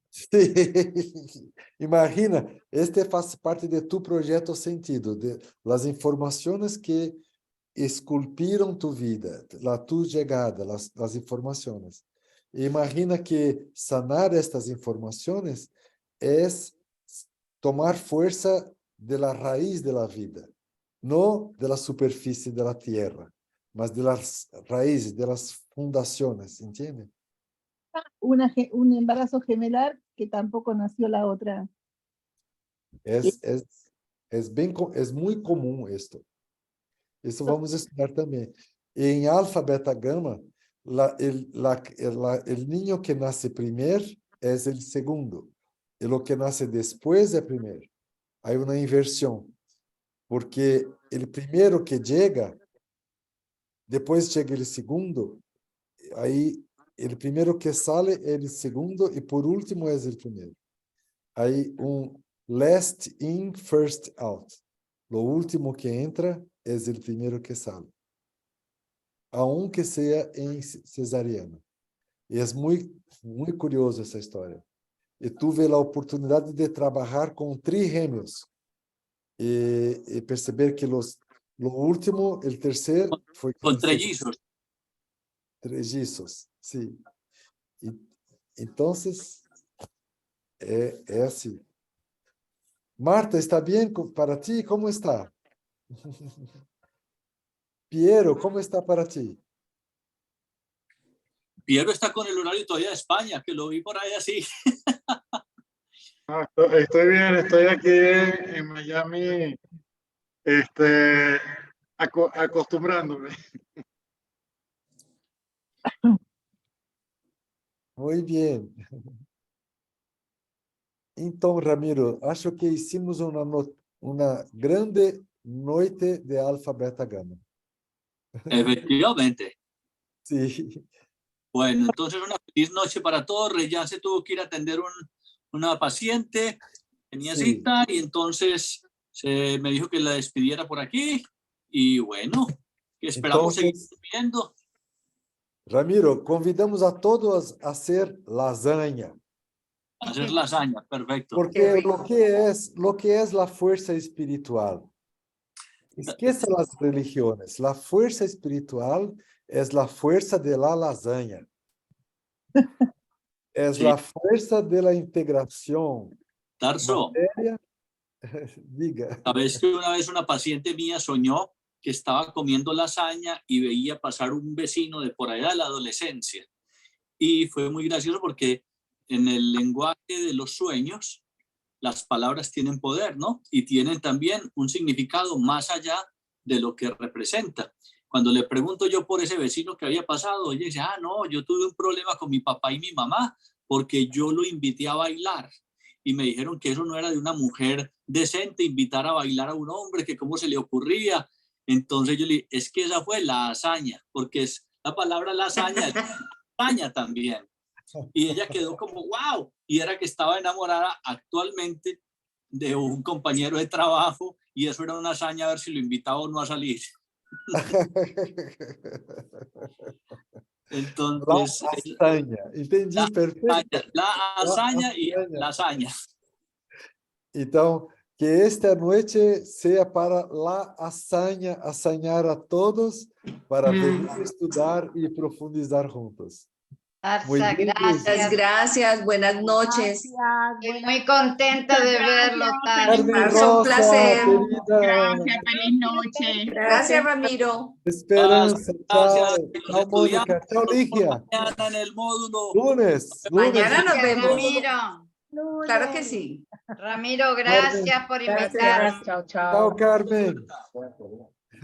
Sí. Imagina, este faz parte de tu projeto sentido, de las informações que esculpiram tu vida, tu chegada, las informações. Imagina que sanar estas informações é tomar força de la raíz de la vida, no de la superficie de la tierra, mas de las raíces, de las fundaciones, ¿entiende? Un embarazo gemelar que tampoco nació la otra. Es muy común esto. Isso vamos estudar também. Em alfa, beta, gama, el niño que nace primeiro é o segundo. E o que nasce depois é primeiro. Há uma inversão. Porque o primeiro que chega, depois chega o segundo, aí o primeiro que sale é o segundo e por último é o primeiro. Aí last in, first out. O último que entra é o primeiro que sai. Aun que seja em cesariana. E é muito curioso essa história. E tuve a oportunidade de trabalhar com trigêmeos e perceber que o último, o terceiro, foi con trellizos. Trellizos, sim. Então, é assim. Marta, está bem para ti? Como está? Piero, ¿cómo está para ti? Piero está con el horario todavía de España, que lo vi por ahí así. Estoy bien, estoy aquí en Miami, acostumbrándome. Muy bien. Então, Ramiro, acho que hicimos uma grande noite de alfa, beta, gama. Efectivamente. Sí. Bueno, entonces una feliz noche para todos. Reyán se tuvo que ir a atender una paciente, tenía Sí. cita y entonces me dijo que la despidiera por aquí y bueno, que esperamos seguir viendo. Ramiro, convidamos a todos a hacer lasanha. Hacer lasaña, perfecto. Porque lo que es la fuerza espiritual. Esqueça las religiones. La fuerza espiritual es la fuerza de la lasaña. Es Sí. la fuerza de la integración. Tarso, Diga. sabes que una vez una paciente mía soñó que estaba comiendo lasaña y veía pasar un vecino de por allá de la adolescencia. Y fue muy gracioso porque en el lenguaje de los sueños, las palabras tienen poder, ¿no? Y tienen también un significado más allá de lo que representa. Cuando le pregunto yo por ese vecino que había pasado, ella dice, no, yo tuve un problema con mi papá y mi mamá porque yo lo invité a bailar. Y me dijeron que eso no era de una mujer decente, invitar a bailar a un hombre, que cómo se le ocurría. Entonces yo le dije, es que esa fue la hazaña, porque es la palabra lasaña, es hazaña también. Y ella quedó como, wow, y era que estaba enamorada actualmente de un compañero de trabajo y eso era una hazaña a ver si lo invitaba o no a salir. Entonces, la hazaña, entendí perfecto. La hazaña y la hazaña. Então, que esta noite seja para la hazaña, hazañar a todos para venir a estudar y profundizar juntos. Muy Tarsa, bien, gracias. Gracias, buenas noches. Estoy muy contenta de verlo, Tarsa. Carmen Tarsa, un Rosa, placer. querida. Gracias, feliz noche. Gracias, Ramiro. Esperanza, chao. Gracias. Chao, Mónica. Chao, Ligia. Mañana en el módulo. Lunes. Mañana nos Gracias, vemos. Ramiro. Claro que sí. Ramiro, gracias por invitarme. Chao, Chao, chao. Carmen.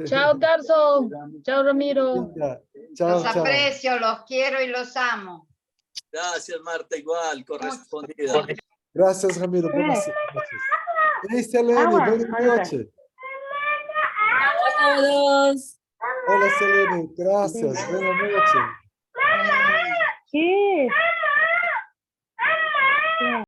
Chao, Tarso. Chao, Ramiro. Chao, Los chao. aprecio, los quiero y los amo. Gracias, Marta, igual, correspondida. Gracias, Ramiro. Buenas noches. Hey, Selene, buenas noches. A todos. Hola, Selene. Gracias. Buenas noches. ¿Qué?